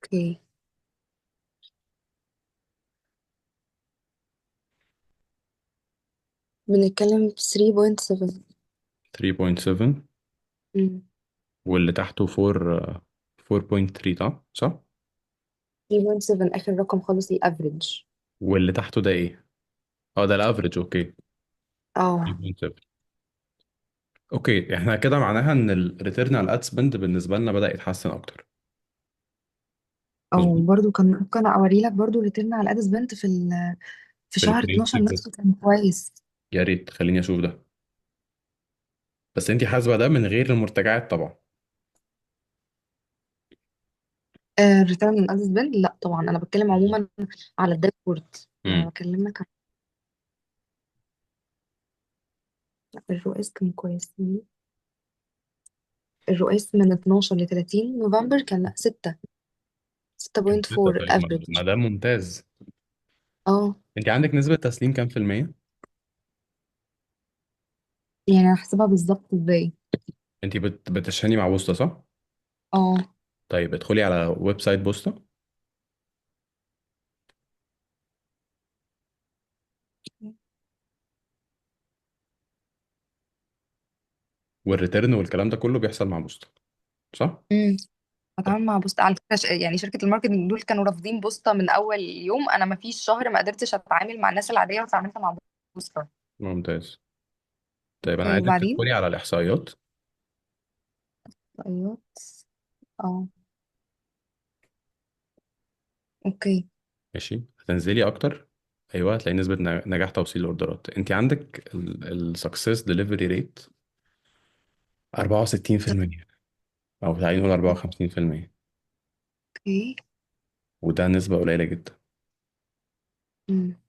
[SPEAKER 2] اوكي. بنتكلم في 3.7.
[SPEAKER 1] 3.7. واللي تحته 4 4.3 صح؟ صح؟
[SPEAKER 2] 3.7 اخر رقم خالص، الافريج.
[SPEAKER 1] واللي تحته ده ايه؟ اه ده الافريج، اوكي.
[SPEAKER 2] اه
[SPEAKER 1] 3.7. اوكي، احنا كده معناها ان الريتيرن على الاد سبند بالنسبة لنا بدأ يتحسن اكتر.
[SPEAKER 2] او
[SPEAKER 1] مظبوط.
[SPEAKER 2] برضو كان ممكن اوري لك برضو ريتيرن على الادس بنت في في
[SPEAKER 1] في
[SPEAKER 2] شهر
[SPEAKER 1] الكرييتيف
[SPEAKER 2] 12
[SPEAKER 1] بس.
[SPEAKER 2] نفسه كان كويس.
[SPEAKER 1] يا ريت خليني اشوف ده. بس انت حاسبه ده من غير المرتجعات طبعا.
[SPEAKER 2] ريتيرن من ادز بيل لا طبعا، انا بتكلم عموما على الداشبورد. انا
[SPEAKER 1] امم.
[SPEAKER 2] بكلمك عن الرؤيس كان كويس. الرؤيس من 12 ل 30 نوفمبر كان لا 6،
[SPEAKER 1] كان ستة
[SPEAKER 2] 6.4
[SPEAKER 1] طيب، ما
[SPEAKER 2] افريج.
[SPEAKER 1] ده ممتاز.
[SPEAKER 2] اه
[SPEAKER 1] انت عندك نسبة تسليم كام في المية؟
[SPEAKER 2] يعني هحسبها بالظبط ازاي؟
[SPEAKER 1] انت بتشحني مع بوسطة صح؟
[SPEAKER 2] اه
[SPEAKER 1] طيب ادخلي على ويب سايت بوسطة، والريتيرن والكلام ده كله بيحصل مع بوسطة صح؟
[SPEAKER 2] امم
[SPEAKER 1] طيب
[SPEAKER 2] بتعامل مع بوسطة على فكرة. يعني شركة الماركتنج دول كانوا رافضين بوسطة من أول يوم. أنا ما فيش شهر ما قدرتش أتعامل مع الناس العادية وتعاملت مع بوسطة.
[SPEAKER 1] ممتاز. طيب انا عايزك
[SPEAKER 2] وبعدين
[SPEAKER 1] تدخلي على الإحصائيات.
[SPEAKER 2] ايوه. اه اوكي.
[SPEAKER 1] ماشي، هتنزلي اكتر. ايوه، هتلاقي نسبة نجاح توصيل الاوردرات. انت عندك السكسس ديليفري ريت 64%، او تعالي نقول 54%.
[SPEAKER 2] اوكي.
[SPEAKER 1] وده نسبة قليلة جدا.
[SPEAKER 2] امم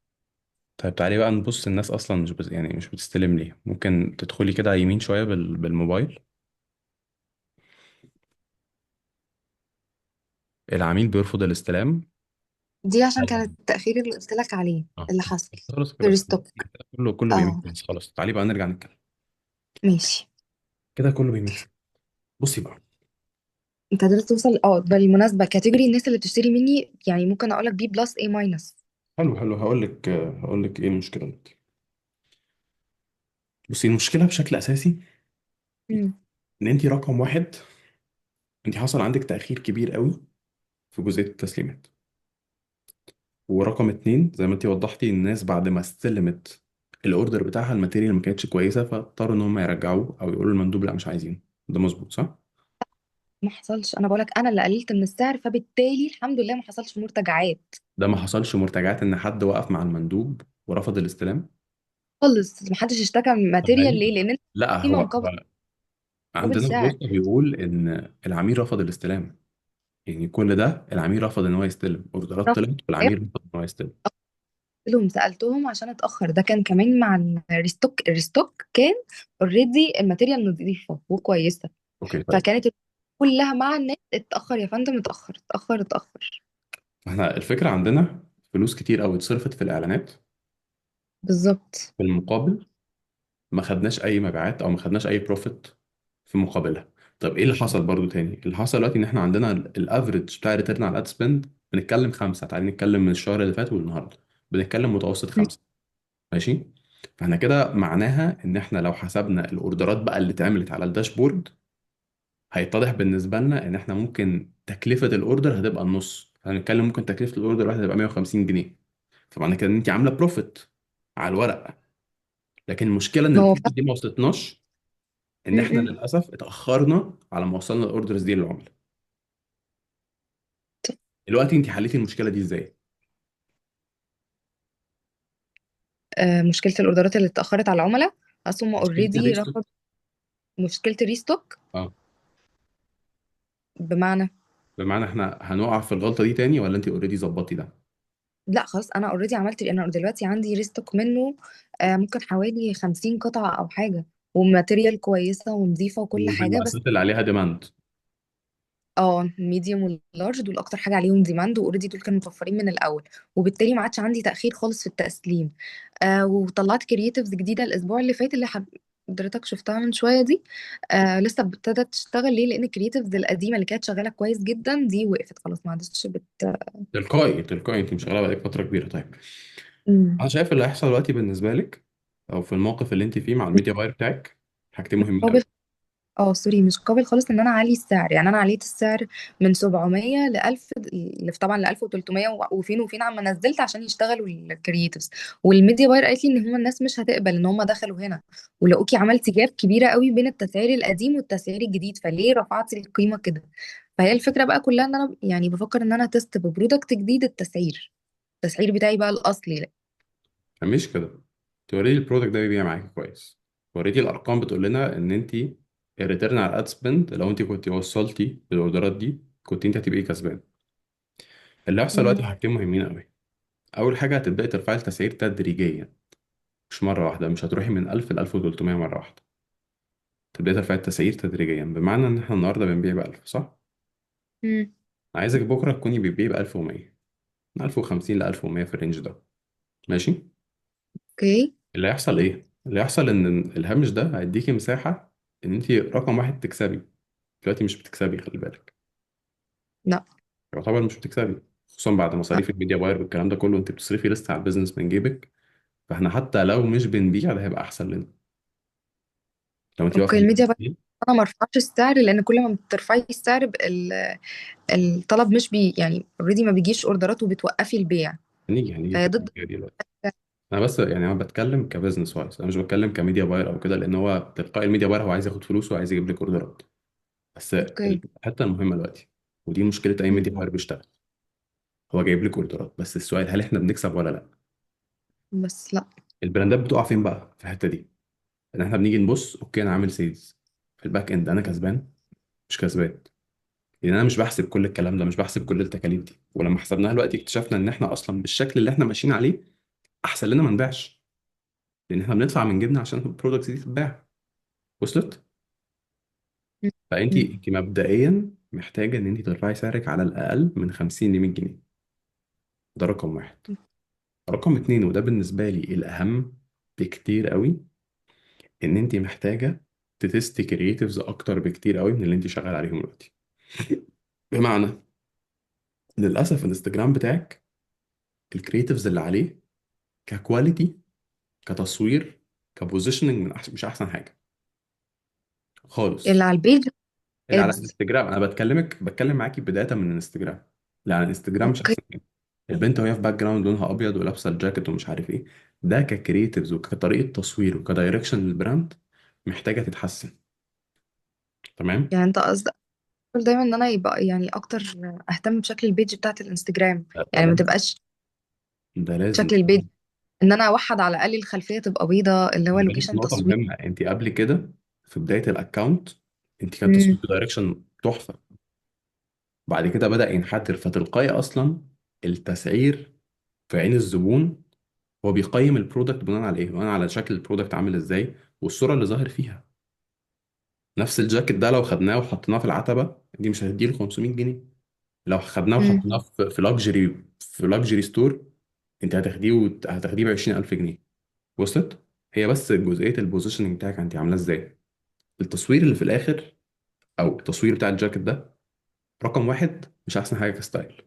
[SPEAKER 1] طيب تعالي بقى نبص، الناس اصلا يعني مش بتستلم ليه. ممكن تدخلي كده يمين شوية بالموبايل. العميل بيرفض الاستلام.
[SPEAKER 2] دي عشان كانت
[SPEAKER 1] أيوة.
[SPEAKER 2] التأخير اللي قلت لك عليه
[SPEAKER 1] اه
[SPEAKER 2] اللي حصل
[SPEAKER 1] خلاص
[SPEAKER 2] في
[SPEAKER 1] كده.
[SPEAKER 2] الستوك.
[SPEAKER 1] كله بيميل
[SPEAKER 2] اه
[SPEAKER 1] كويس. خلاص تعالي بقى نرجع نتكلم.
[SPEAKER 2] ماشي.
[SPEAKER 1] كده كله بيميل. بصي بقى.
[SPEAKER 2] انت قدرت توصل. بالمناسبة كاتيجوري الناس اللي بتشتري مني يعني ممكن اقول لك بي بلس اي ماينس.
[SPEAKER 1] حلو حلو، هقول لك ايه المشكلة دلوقتي. بصي، المشكلة بشكل اساسي
[SPEAKER 2] امم
[SPEAKER 1] ان انت رقم واحد، انت حصل عندك تأخير كبير قوي في جزئية التسليمات. ورقم اتنين، زي ما انت وضحتي، الناس بعد ما استلمت الاوردر بتاعها الماتيريال ما كانتش كويسة، فاضطروا ان هم يرجعوه او يقولوا للمندوب لا مش عايزينه. ده مظبوط صح؟
[SPEAKER 2] ما حصلش. انا بقولك انا اللي قللت من السعر، فبالتالي الحمد لله ما حصلش مرتجعات
[SPEAKER 1] ده ما حصلش مرتجعات ان حد وقف مع المندوب ورفض الاستلام؟
[SPEAKER 2] خالص. ما حدش اشتكى من ماتيريال
[SPEAKER 1] طيب.
[SPEAKER 2] ليه؟ لان انت
[SPEAKER 1] لا،
[SPEAKER 2] قيمه
[SPEAKER 1] هو
[SPEAKER 2] مقابل
[SPEAKER 1] عندنا في
[SPEAKER 2] سعر.
[SPEAKER 1] بوست بيقول ان العميل رفض الاستلام. يعني كل ده العميل رفض ان هو يستلم اوردرات
[SPEAKER 2] رفض.
[SPEAKER 1] طلعت
[SPEAKER 2] ايوه
[SPEAKER 1] والعميل رفض ان هو يستلم.
[SPEAKER 2] سالتهم عشان اتاخر. ده كان كمان مع الريستوك. الريستوك كان اوريدي الماتيريال نظيفه وكويسه.
[SPEAKER 1] اوكي طيب.
[SPEAKER 2] فكانت كلها مع الناس اتاخر يا فندم، اتاخر اتاخر اتاخر.
[SPEAKER 1] احنا الفكره عندنا فلوس كتير قوي اتصرفت في الاعلانات،
[SPEAKER 2] بالظبط.
[SPEAKER 1] في المقابل ما خدناش اي مبيعات او ما خدناش اي بروفيت في مقابلها. طب ايه اللي حصل برضو تاني؟ اللي حصل دلوقتي ان احنا عندنا الافريج بتاع ريتيرن على الاد سبند بنتكلم خمسة. تعالي نتكلم من الشهر اللي فات والنهارده بنتكلم متوسط خمسة. ماشي. فاحنا كده معناها ان احنا لو حسبنا الاوردرات بقى اللي اتعملت على الداشبورد، هيتضح بالنسبه لنا ان احنا ممكن تكلفه الاوردر هتبقى النص. هنتكلم ممكن تكلفه الاوردر الواحد هتبقى 150 جنيه. فمعنى كده ان انت عامله بروفيت على الورق. لكن المشكله ان
[SPEAKER 2] ما هو
[SPEAKER 1] البروفيت دي ما وصلتناش، ان احنا
[SPEAKER 2] فعلا.
[SPEAKER 1] للاسف اتاخرنا على ما وصلنا الاوردرز دي للعملاء. دلوقتي انت حليتي المشكله دي ازاي؟
[SPEAKER 2] مشكله الاوردرات اللي اتاخرت على العملاء اصل هم
[SPEAKER 1] مشكله
[SPEAKER 2] اوريدي
[SPEAKER 1] الريستوك.
[SPEAKER 2] رفضوا. مشكله الريستوك
[SPEAKER 1] اه.
[SPEAKER 2] بمعنى.
[SPEAKER 1] بمعنى احنا هنقع في الغلطه دي تاني ولا انت اوريدي ظبطتي ده؟
[SPEAKER 2] لا خلاص انا اوريدي عملت. انا دلوقتي عندي ريستوك منه ممكن حوالي 50 قطعة او حاجة، وماتيريال كويسة ونظيفة وكل حاجة. بس
[SPEAKER 1] وبالمقاسات اللي عليها ديماند.
[SPEAKER 2] الميديوم واللارج دول اكتر حاجة عليهم ديماند، واوريدي دول كانوا متوفرين من الاول. وبالتالي ما عادش عندي تأخير خالص في التسليم. وطلعت كرييتيفز جديدة الاسبوع اللي فات اللي حضرتك شفتها من شوية دي. لسه ابتدت تشتغل. ليه؟ لان الكرييتيفز القديمة اللي كانت شغالة كويس جدا دي وقفت خلاص، ما عادش
[SPEAKER 1] تلقائي تلقائي، انت مش شغاله بقالك فتره كبيره. طيب
[SPEAKER 2] مم.
[SPEAKER 1] انا شايف اللي هيحصل دلوقتي بالنسبه لك، او في الموقف اللي انت فيه مع الميديا باير بتاعك، حاجتين مهمين قوي.
[SPEAKER 2] سوري، مش قابل خالص ان انا اعلي السعر. يعني انا عليت السعر من 700 ل 1000، طبعا ل 1300 وفين وفين عما نزلت عشان يشتغلوا الكرييتيفز. والميديا باير قالت لي ان هم الناس مش هتقبل ان هم دخلوا هنا، ولقوكي عملتي جاب كبيره قوي بين التسعير القديم والتسعير الجديد، فليه رفعتي القيمه كده؟ فهي الفكره بقى كلها ان انا يعني بفكر ان انا تست ببرودكت جديد التسعير بتاعي بقى الاصلي.
[SPEAKER 1] مش كده، انت اوريدي البرودكت ده بيبيع معاكي كويس، اوريدي الارقام بتقول لنا ان انت الريتيرن على الاد سبند لو انت كنت وصلتي الاوردرات دي كنت انت هتبقي كسبان. اللي هيحصل
[SPEAKER 2] مم.
[SPEAKER 1] دلوقتي حاجتين مهمين قوي. اول حاجه هتبداي ترفعي التسعير تدريجيا، مش مره واحده، مش هتروحي من 1000 ل 1300 مره واحده. تبداي ترفعي التسعير تدريجيا، بمعنى ان احنا النهارده بنبيع ب 1000 صح؟
[SPEAKER 2] مم.
[SPEAKER 1] عايزك بكره تكوني بتبيعي ب 1100، من 1050 ل 1100 في الرينج ده. ماشي.
[SPEAKER 2] اوكي.
[SPEAKER 1] اللي هيحصل ايه؟ اللي هيحصل ان الهامش ده هيديكي مساحه ان انت رقم واحد تكسبي. دلوقتي مش بتكسبي، خلي بالك،
[SPEAKER 2] لا.
[SPEAKER 1] يعتبر مش بتكسبي، خصوصا بعد
[SPEAKER 2] آه.
[SPEAKER 1] مصاريف الميديا باير والكلام ده كله، انت بتصرفي لسه على البيزنس من جيبك. فاحنا حتى لو مش بنبيع ده هيبقى احسن لنا لو انت
[SPEAKER 2] اوكي،
[SPEAKER 1] واقفه
[SPEAKER 2] الميديا بقى،
[SPEAKER 1] بتبيعي.
[SPEAKER 2] انا ما رفعتش السعر لان كل ما بترفعي السعر الطلب مش يعني اوريدي ما بيجيش اوردرات وبتوقفي البيع.
[SPEAKER 1] هنيجي
[SPEAKER 2] فهي
[SPEAKER 1] في
[SPEAKER 2] ضد
[SPEAKER 1] الحاجة دي دلوقتي. انا بس يعني انا بتكلم كبزنس وايز، انا مش بتكلم كميديا باير او كده، لان هو تلقائي الميديا باير هو عايز ياخد فلوس وعايز يجيب لك اوردرات. بس
[SPEAKER 2] اوكي.
[SPEAKER 1] الحته المهمه دلوقتي، ودي مشكله اي
[SPEAKER 2] مم.
[SPEAKER 1] ميديا باير بيشتغل، هو جايب لك اوردرات بس السؤال هل احنا بنكسب ولا لا؟
[SPEAKER 2] بس لا.
[SPEAKER 1] البراندات بتقع فين بقى في الحته دي؟ ان احنا بنيجي نبص، اوكي انا عامل سيلز في الباك اند، انا كسبان مش كسبان؟ لان انا مش بحسب كل الكلام ده، مش بحسب كل التكاليف دي، ولما حسبناها دلوقتي اكتشفنا ان احنا اصلا بالشكل اللي احنا ماشيين عليه احسن لنا ما نبيعش، لان احنا بندفع من جيبنا عشان البرودكتس دي تتباع. وصلت؟ فانت
[SPEAKER 2] مم.
[SPEAKER 1] انت مبدئيا محتاجه ان انت ترفعي سعرك على الاقل من 50 ل 100 جنيه. ده رقم واحد. رقم اتنين، وده بالنسبه لي الاهم بكتير قوي، ان انت محتاجه تتست كرييتيفز اكتر بكتير قوي من اللي انت شغال عليهم دلوقتي. بمعنى، للاسف الانستجرام بتاعك الكرييتيفز اللي عليه ككواليتي، كتصوير، كبوزيشننج من مش احسن حاجه
[SPEAKER 2] اللي
[SPEAKER 1] خالص.
[SPEAKER 2] على البيج
[SPEAKER 1] اللي على
[SPEAKER 2] ادز.
[SPEAKER 1] الانستجرام، انا بتكلم معاكي بدايه من الانستجرام. اللي على الانستجرام مش
[SPEAKER 2] اوكي.
[SPEAKER 1] احسن حاجه. البنت وهي في باك جراوند لونها ابيض ولابسه الجاكيت ومش عارف ايه، ده ككرييتيفز وكطريقه تصوير وكدايركشن للبراند محتاجه تتحسن. تمام.
[SPEAKER 2] يعني انت قصدك دايما ان انا يبقى يعني اكتر اهتم بشكل البيج بتاعت الانستجرام،
[SPEAKER 1] ده
[SPEAKER 2] يعني ما
[SPEAKER 1] لازم،
[SPEAKER 2] تبقاش
[SPEAKER 1] ده لازم.
[SPEAKER 2] شكل البيج ان انا اوحد على الاقل الخلفيه تبقى بيضه اللي هو
[SPEAKER 1] خلي بالك
[SPEAKER 2] لوكيشن
[SPEAKER 1] نقطه
[SPEAKER 2] تصوير.
[SPEAKER 1] مهمه، انت قبل كده في بدايه الاكونت انت كان
[SPEAKER 2] مم.
[SPEAKER 1] تصوير دايركشن تحفه، بعد كده بدأ ينحدر، فتلقائي اصلا التسعير في عين الزبون هو بيقيم البرودكت بناء على ايه؟ بناء على شكل البرودكت عامل ازاي والصوره اللي ظاهر فيها. نفس الجاكيت ده لو خدناه وحطيناه في العتبه دي مش هتديله 500 جنيه، لو خدناه
[SPEAKER 2] مم.
[SPEAKER 1] وحطيناه في لاكجري ستور انت هتاخديه ب 20000 جنيه. وصلت؟ هي بس جزئيه البوزيشننج بتاعك انت عاملاه ازاي، التصوير اللي في الاخر او التصوير بتاع الجاكيت ده رقم واحد مش احسن حاجه كستايل.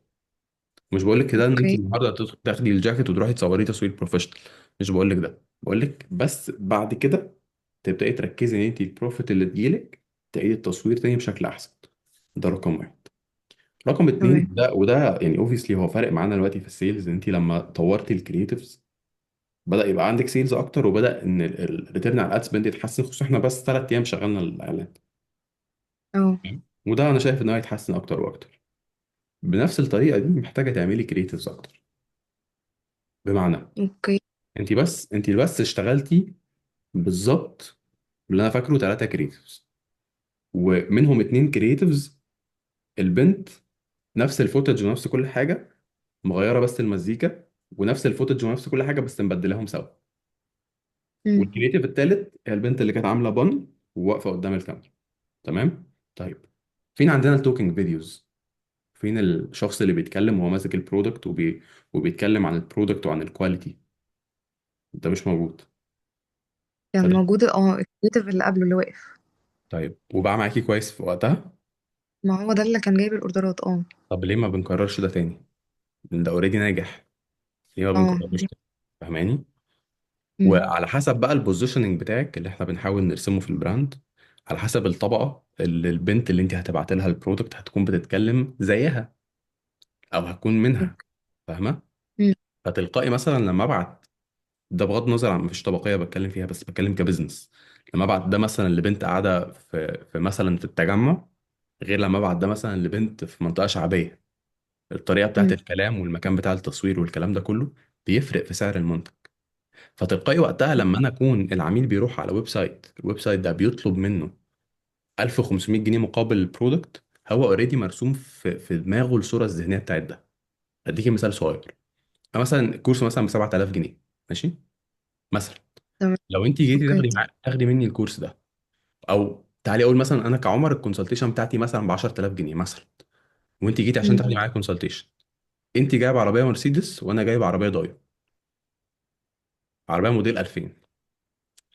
[SPEAKER 1] مش بقول لك كده ان انت
[SPEAKER 2] اوكي.
[SPEAKER 1] النهارده تاخدي الجاكيت وتروحي تصوريه تصوير بروفيشنال، مش بقول لك ده، بقول لك بس بعد كده تبداي تركزي ان انت البروفيت اللي تجيلك تعيدي التصوير تاني بشكل احسن. ده رقم واحد. رقم اتنين،
[SPEAKER 2] تمام.
[SPEAKER 1] وده يعني اوبفيسلي هو فارق معانا دلوقتي في السيلز، ان انت لما طورتي الكرييتيفز بدأ يبقى عندك سيلز اكتر، وبدأ ان الريتيرن على الاد سبند يتحسن، خصوصا احنا بس 3 ايام شغلنا الاعلان.
[SPEAKER 2] اه.
[SPEAKER 1] وده انا شايف ان هو يتحسن اكتر واكتر. بنفس الطريقه دي محتاجه تعملي كرييتيفز اكتر. بمعنى،
[SPEAKER 2] اوكي.
[SPEAKER 1] انت بس اشتغلتي بالظبط اللي انا فاكره 3 كرييتيفز، ومنهم 2 كرييتيفز البنت نفس الفوتج ونفس كل حاجه، مغيره بس المزيكا، ونفس الفوتج ونفس كل حاجه بس مبدلاهم سوا.
[SPEAKER 2] مم.
[SPEAKER 1] والكرييتيف التالت هي البنت اللي كانت عامله بن وواقفه قدام الكاميرا. تمام. طيب، فين عندنا التوكينج فيديوز؟ فين الشخص اللي بيتكلم وهو ماسك البرودكت وبيتكلم عن البرودكت وعن الكواليتي؟ ده مش موجود.
[SPEAKER 2] كان
[SPEAKER 1] فده،
[SPEAKER 2] موجود الكريتيف اللي قبله اللي واقف.
[SPEAKER 1] طيب وبقى معاكي كويس في وقتها؟
[SPEAKER 2] ما هو ده اللي كان جايب الاوردرات. اه.
[SPEAKER 1] طب ليه ما بنكررش ده تاني؟ لأن ده اوريدي ناجح، ليه ما
[SPEAKER 2] اه.
[SPEAKER 1] بنكرروش تاني؟ فاهماني؟
[SPEAKER 2] مم.
[SPEAKER 1] وعلى حسب بقى البوزيشننج بتاعك اللي احنا بنحاول نرسمه في البراند، على حسب الطبقة اللي البنت اللي انت هتبعت لها البرودكت هتكون بتتكلم زيها او هتكون منها.
[SPEAKER 2] اوكي.
[SPEAKER 1] فاهمة؟
[SPEAKER 2] مم.
[SPEAKER 1] فتلقائي مثلا لما ابعت، ده بغض النظر عن مفيش طبقية بتكلم فيها بس بتكلم كبزنس، لما ابعت ده مثلا لبنت قاعدة في مثلا في التجمع، غير لما ابعت ده مثلا لبنت في منطقة شعبية، الطريقة بتاعت
[SPEAKER 2] مم.
[SPEAKER 1] الكلام والمكان بتاع التصوير والكلام ده كله بيفرق في سعر المنتج. فتلقائي وقتها لما انا اكون العميل بيروح على ويب سايت، الويب سايت ده بيطلب منه 1500 جنيه مقابل البرودكت، هو اوريدي مرسوم في دماغه الصوره الذهنيه بتاعت ده. اديكي مثال صغير. مثلا الكورس مثلا ب 7000 جنيه، ماشي، مثلا.
[SPEAKER 2] تمام.
[SPEAKER 1] لو انت جيتي
[SPEAKER 2] اوكي.
[SPEAKER 1] تاخدي مني الكورس ده، او تعالي اقول مثلا انا كعمر الكونسلتيشن بتاعتي مثلا ب 10000 جنيه مثلا، وانت جيتي عشان تاخدي
[SPEAKER 2] مم.
[SPEAKER 1] معايا كونسلتيشن، انت جايب عربيه مرسيدس وانا جايب عربيه دايو، عربيه موديل 2000،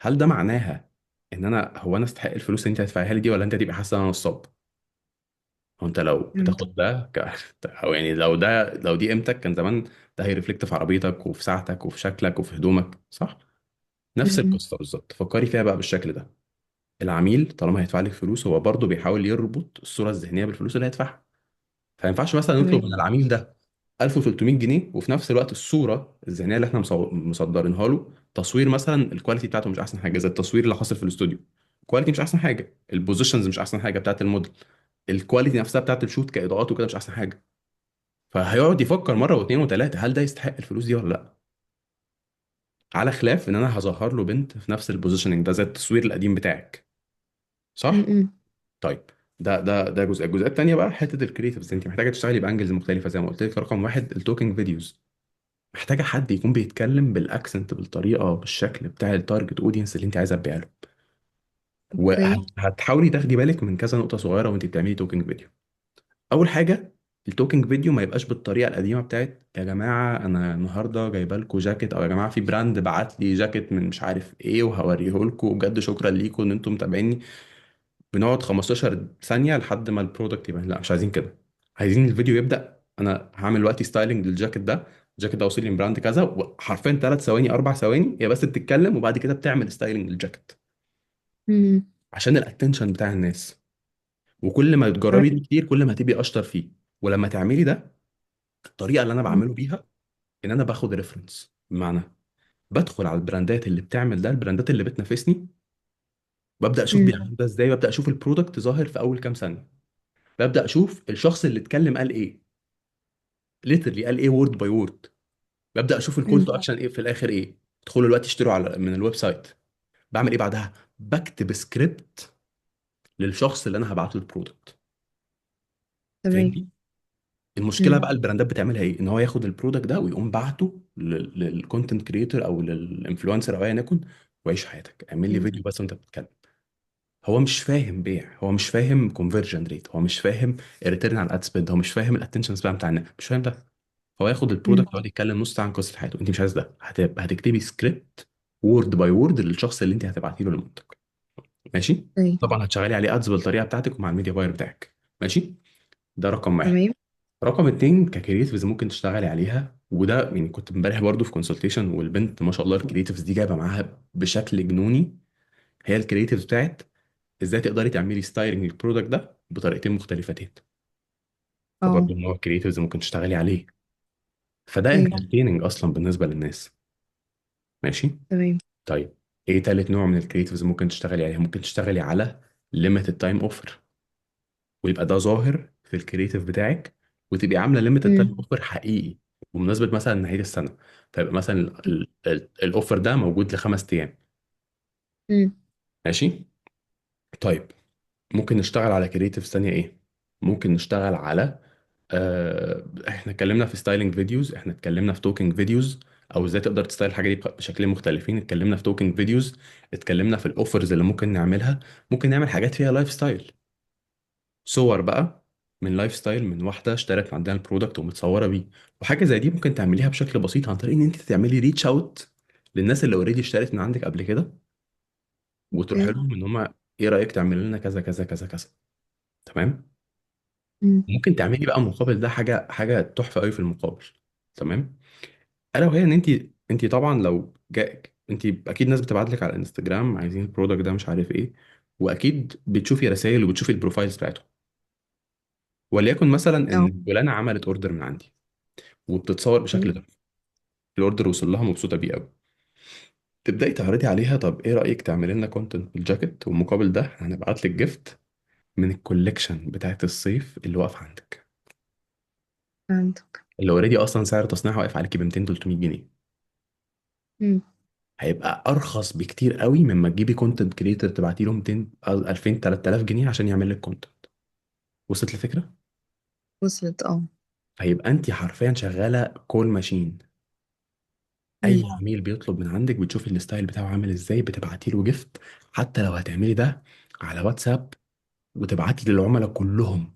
[SPEAKER 1] هل ده معناها ان انا استحق الفلوس اللي انت هتدفعيها لي دي، ولا انت هتبقى حاسس ان انا نصاب؟ هو انت لو
[SPEAKER 2] فهمت.
[SPEAKER 1] بتاخد ده او يعني لو دي قيمتك كان زمان، ده هيرفلكت في عربيتك وفي ساعتك وفي شكلك وفي هدومك، صح؟ نفس
[SPEAKER 2] مم.
[SPEAKER 1] القصه بالظبط، فكري فيها بقى بالشكل ده. العميل طالما هيدفع لك فلوس هو برضه بيحاول يربط الصوره الذهنيه بالفلوس اللي هيدفعها. فما ينفعش مثلا
[SPEAKER 2] تمام.
[SPEAKER 1] نطلب من العميل ده 1300 جنيه، وفي نفس الوقت الصوره الذهنيه اللي احنا مصدرينها له تصوير مثلا الكواليتي بتاعته مش احسن حاجه، زي التصوير اللي حاصل في الاستوديو، الكواليتي مش احسن حاجه، البوزيشنز مش احسن حاجه بتاعت الموديل، الكواليتي نفسها بتاعت الشوت كاضاءات وكده مش احسن حاجه. فهيقعد يفكر مره واثنين وثلاثه هل ده يستحق الفلوس دي ولا لا، على خلاف ان انا هظهر له بنت في نفس البوزيشننج ده زي التصوير القديم بتاعك، صح؟
[SPEAKER 2] مم.
[SPEAKER 1] طيب، ده جزء. الجزئيه الثانيه بقى حته الكريتيفز، انت محتاجه تشتغلي بانجلز مختلفه زي ما قلت لك. رقم واحد التوكينج فيديوز، محتاجه حد يكون بيتكلم بالاكسنت بالطريقه بالشكل بتاع التارجت اودينس اللي انت عايزه تبيع له.
[SPEAKER 2] اوكي.
[SPEAKER 1] وهتحاولي تاخدي بالك من كذا نقطه صغيره وانت بتعملي توكينج فيديو. اول حاجه، التوكينج فيديو ما يبقاش بالطريقه القديمه بتاعت يا جماعه انا النهارده جايبه لكم جاكيت، او يا جماعه في براند بعت لي جاكيت من مش عارف ايه وهوريه لكم، بجد شكرا ليكم ان انتم متابعيني. بنقعد 15 ثانيه لحد ما البرودكت يبان. لا، مش عايزين كده. عايزين الفيديو يبدا انا هعمل دلوقتي ستايلنج للجاكيت ده، الجاكيت ده وصل لي من براند كذا، وحرفيا 3 ثواني 4 ثواني هي بس بتتكلم، وبعد كده بتعمل ستايلنج للجاكيت
[SPEAKER 2] مم.
[SPEAKER 1] عشان الاتنشن بتاع الناس. وكل ما
[SPEAKER 2] تمام.
[SPEAKER 1] تجربي ده كتير كل ما هتبقي اشطر فيه. ولما تعملي ده، الطريقه اللي انا
[SPEAKER 2] مم.
[SPEAKER 1] بعمله بيها ان انا باخد ريفرنس، بمعنى بدخل على البراندات اللي بتعمل ده، البراندات اللي بتنافسني، ببدا اشوف
[SPEAKER 2] مم.
[SPEAKER 1] بيعملوا ده ازاي، ببدا اشوف البرودكت ظاهر في اول كام ثانيه، ببدا اشوف الشخص اللي اتكلم قال ايه، ليترلي قال ايه وورد باي وورد، ببدا اشوف الكول
[SPEAKER 2] مم.
[SPEAKER 1] تو اكشن ايه في الاخر ايه. ادخلوا دلوقتي اشتروا على من الويب سايت. بعمل ايه بعدها؟ بكتب سكريبت للشخص اللي انا هبعت له البرودكت.
[SPEAKER 2] تمام.
[SPEAKER 1] فاهمني؟ المشكله
[SPEAKER 2] مم.
[SPEAKER 1] بقى البراندات بتعملها ايه، ان هو ياخد البرودكت ده ويقوم باعته للكونتنت كريتور او للانفلونسر او ايا يكن، وعيش حياتك اعمل لي
[SPEAKER 2] مم.
[SPEAKER 1] فيديو بس وانت بتتكلم. هو مش فاهم بيع، هو مش فاهم كونفرجن ريت، هو مش فاهم الريتيرن على الاد سبيند، هو مش فاهم الاتنشن سبان بتاع الناس، مش فاهم ده. هو ياخد
[SPEAKER 2] مم.
[SPEAKER 1] البرودكت يقعد يتكلم نص ساعه عن قصه حياته. انت مش عايز ده، هتكتبي سكريبت وورد باي وورد للشخص اللي انت هتبعتي له المنتج، ماشي.
[SPEAKER 2] اوكي.
[SPEAKER 1] طبعا هتشغلي عليه ادز بالطريقه بتاعتك ومع الميديا باير بتاعك، ماشي. ده رقم واحد.
[SPEAKER 2] تمام.
[SPEAKER 1] رقم اتنين ككرييتيفز ممكن تشتغلي عليها، وده يعني كنت امبارح برضو في كونسلتيشن، والبنت ما شاء الله الكرييتيفز دي جايبه معاها بشكل جنوني. هي الكرييتيفز بتاعت ازاي تقدري تعملي ستايلنج للبرودكت ده بطريقتين مختلفتين.
[SPEAKER 2] اه.
[SPEAKER 1] فبرضه نوع كرييتيفز ممكن تشتغلي عليه. فده
[SPEAKER 2] اوكي.
[SPEAKER 1] انترتيننج اصلا بالنسبه للناس، ماشي.
[SPEAKER 2] تمام.
[SPEAKER 1] طيب، ايه تالت نوع من الكرييتيفز ممكن تشتغلي عليها؟ ممكن تشتغلي على ليميتد تايم اوفر، ويبقى ده ظاهر في الكرييتيف بتاعك، وتبقي عامله ليميتد
[SPEAKER 2] مم.
[SPEAKER 1] تايم اوفر حقيقي بمناسبه مثلا نهايه السنه. فيبقى مثلا الاوفر ده موجود ل5 ايام،
[SPEAKER 2] مم.
[SPEAKER 1] ماشي. طيب، ممكن نشتغل على كرييتيف ثانيه ايه؟ ممكن نشتغل على احنا اتكلمنا في ستايلنج فيديوز، احنا اتكلمنا في توكينج فيديوز، او ازاي تقدر تستايل الحاجه دي بشكلين مختلفين، اتكلمنا في توكينج فيديوز، اتكلمنا في الاوفرز اللي ممكن نعملها. ممكن نعمل حاجات فيها لايف ستايل، صور بقى من لايف ستايل من واحده اشترت عندنا البرودكت ومتصوره بيه. وحاجه زي دي ممكن تعمليها بشكل بسيط عن طريق ان انت تعملي ريتش اوت للناس اللي اوريدي اشترت من عندك قبل كده، وتروح
[SPEAKER 2] اوكي.
[SPEAKER 1] لهم ان هم ايه رايك تعمل لنا كذا كذا كذا كذا. تمام.
[SPEAKER 2] مم.
[SPEAKER 1] ممكن تعملي بقى مقابل ده حاجه تحفه قوي في المقابل. تمام. الا وهي ان انت طبعا لو جاء انت اكيد ناس بتبعت لك على الانستجرام عايزين البرودكت ده مش عارف ايه، واكيد بتشوفي رسائل وبتشوفي البروفايلز بتاعتهم. وليكن مثلا
[SPEAKER 2] اه.
[SPEAKER 1] ان فلانه عملت اوردر من عندي وبتتصور بشكل
[SPEAKER 2] اوكي.
[SPEAKER 1] ده، الاوردر وصل لها مبسوطه بيه قوي، تبداي تعرضي عليها طب ايه رايك تعملي لنا كونتنت بالجاكيت، والمقابل ده هنبعت لك جيفت من الكوليكشن بتاعت الصيف اللي واقف عندك،
[SPEAKER 2] فهمتك.
[SPEAKER 1] اللي اوريدي اصلا سعر تصنيعها واقف عليكي ب 200 300 جنيه.
[SPEAKER 2] مم.
[SPEAKER 1] هيبقى ارخص بكتير قوي مما تجيبي كونتنت كريتور تبعتي له 200 أو 2000 3000 جنيه عشان يعمل لك كونتنت. وصلت الفكره؟
[SPEAKER 2] وصلت اه.
[SPEAKER 1] هيبقى انت حرفيا شغاله كول ماشين.
[SPEAKER 2] مم.
[SPEAKER 1] اي عميل بيطلب من عندك بتشوفي الستايل بتاعه عامل ازاي، بتبعتي له جيفت. حتى لو هتعملي ده على واتساب وتبعتي للعملاء كلهم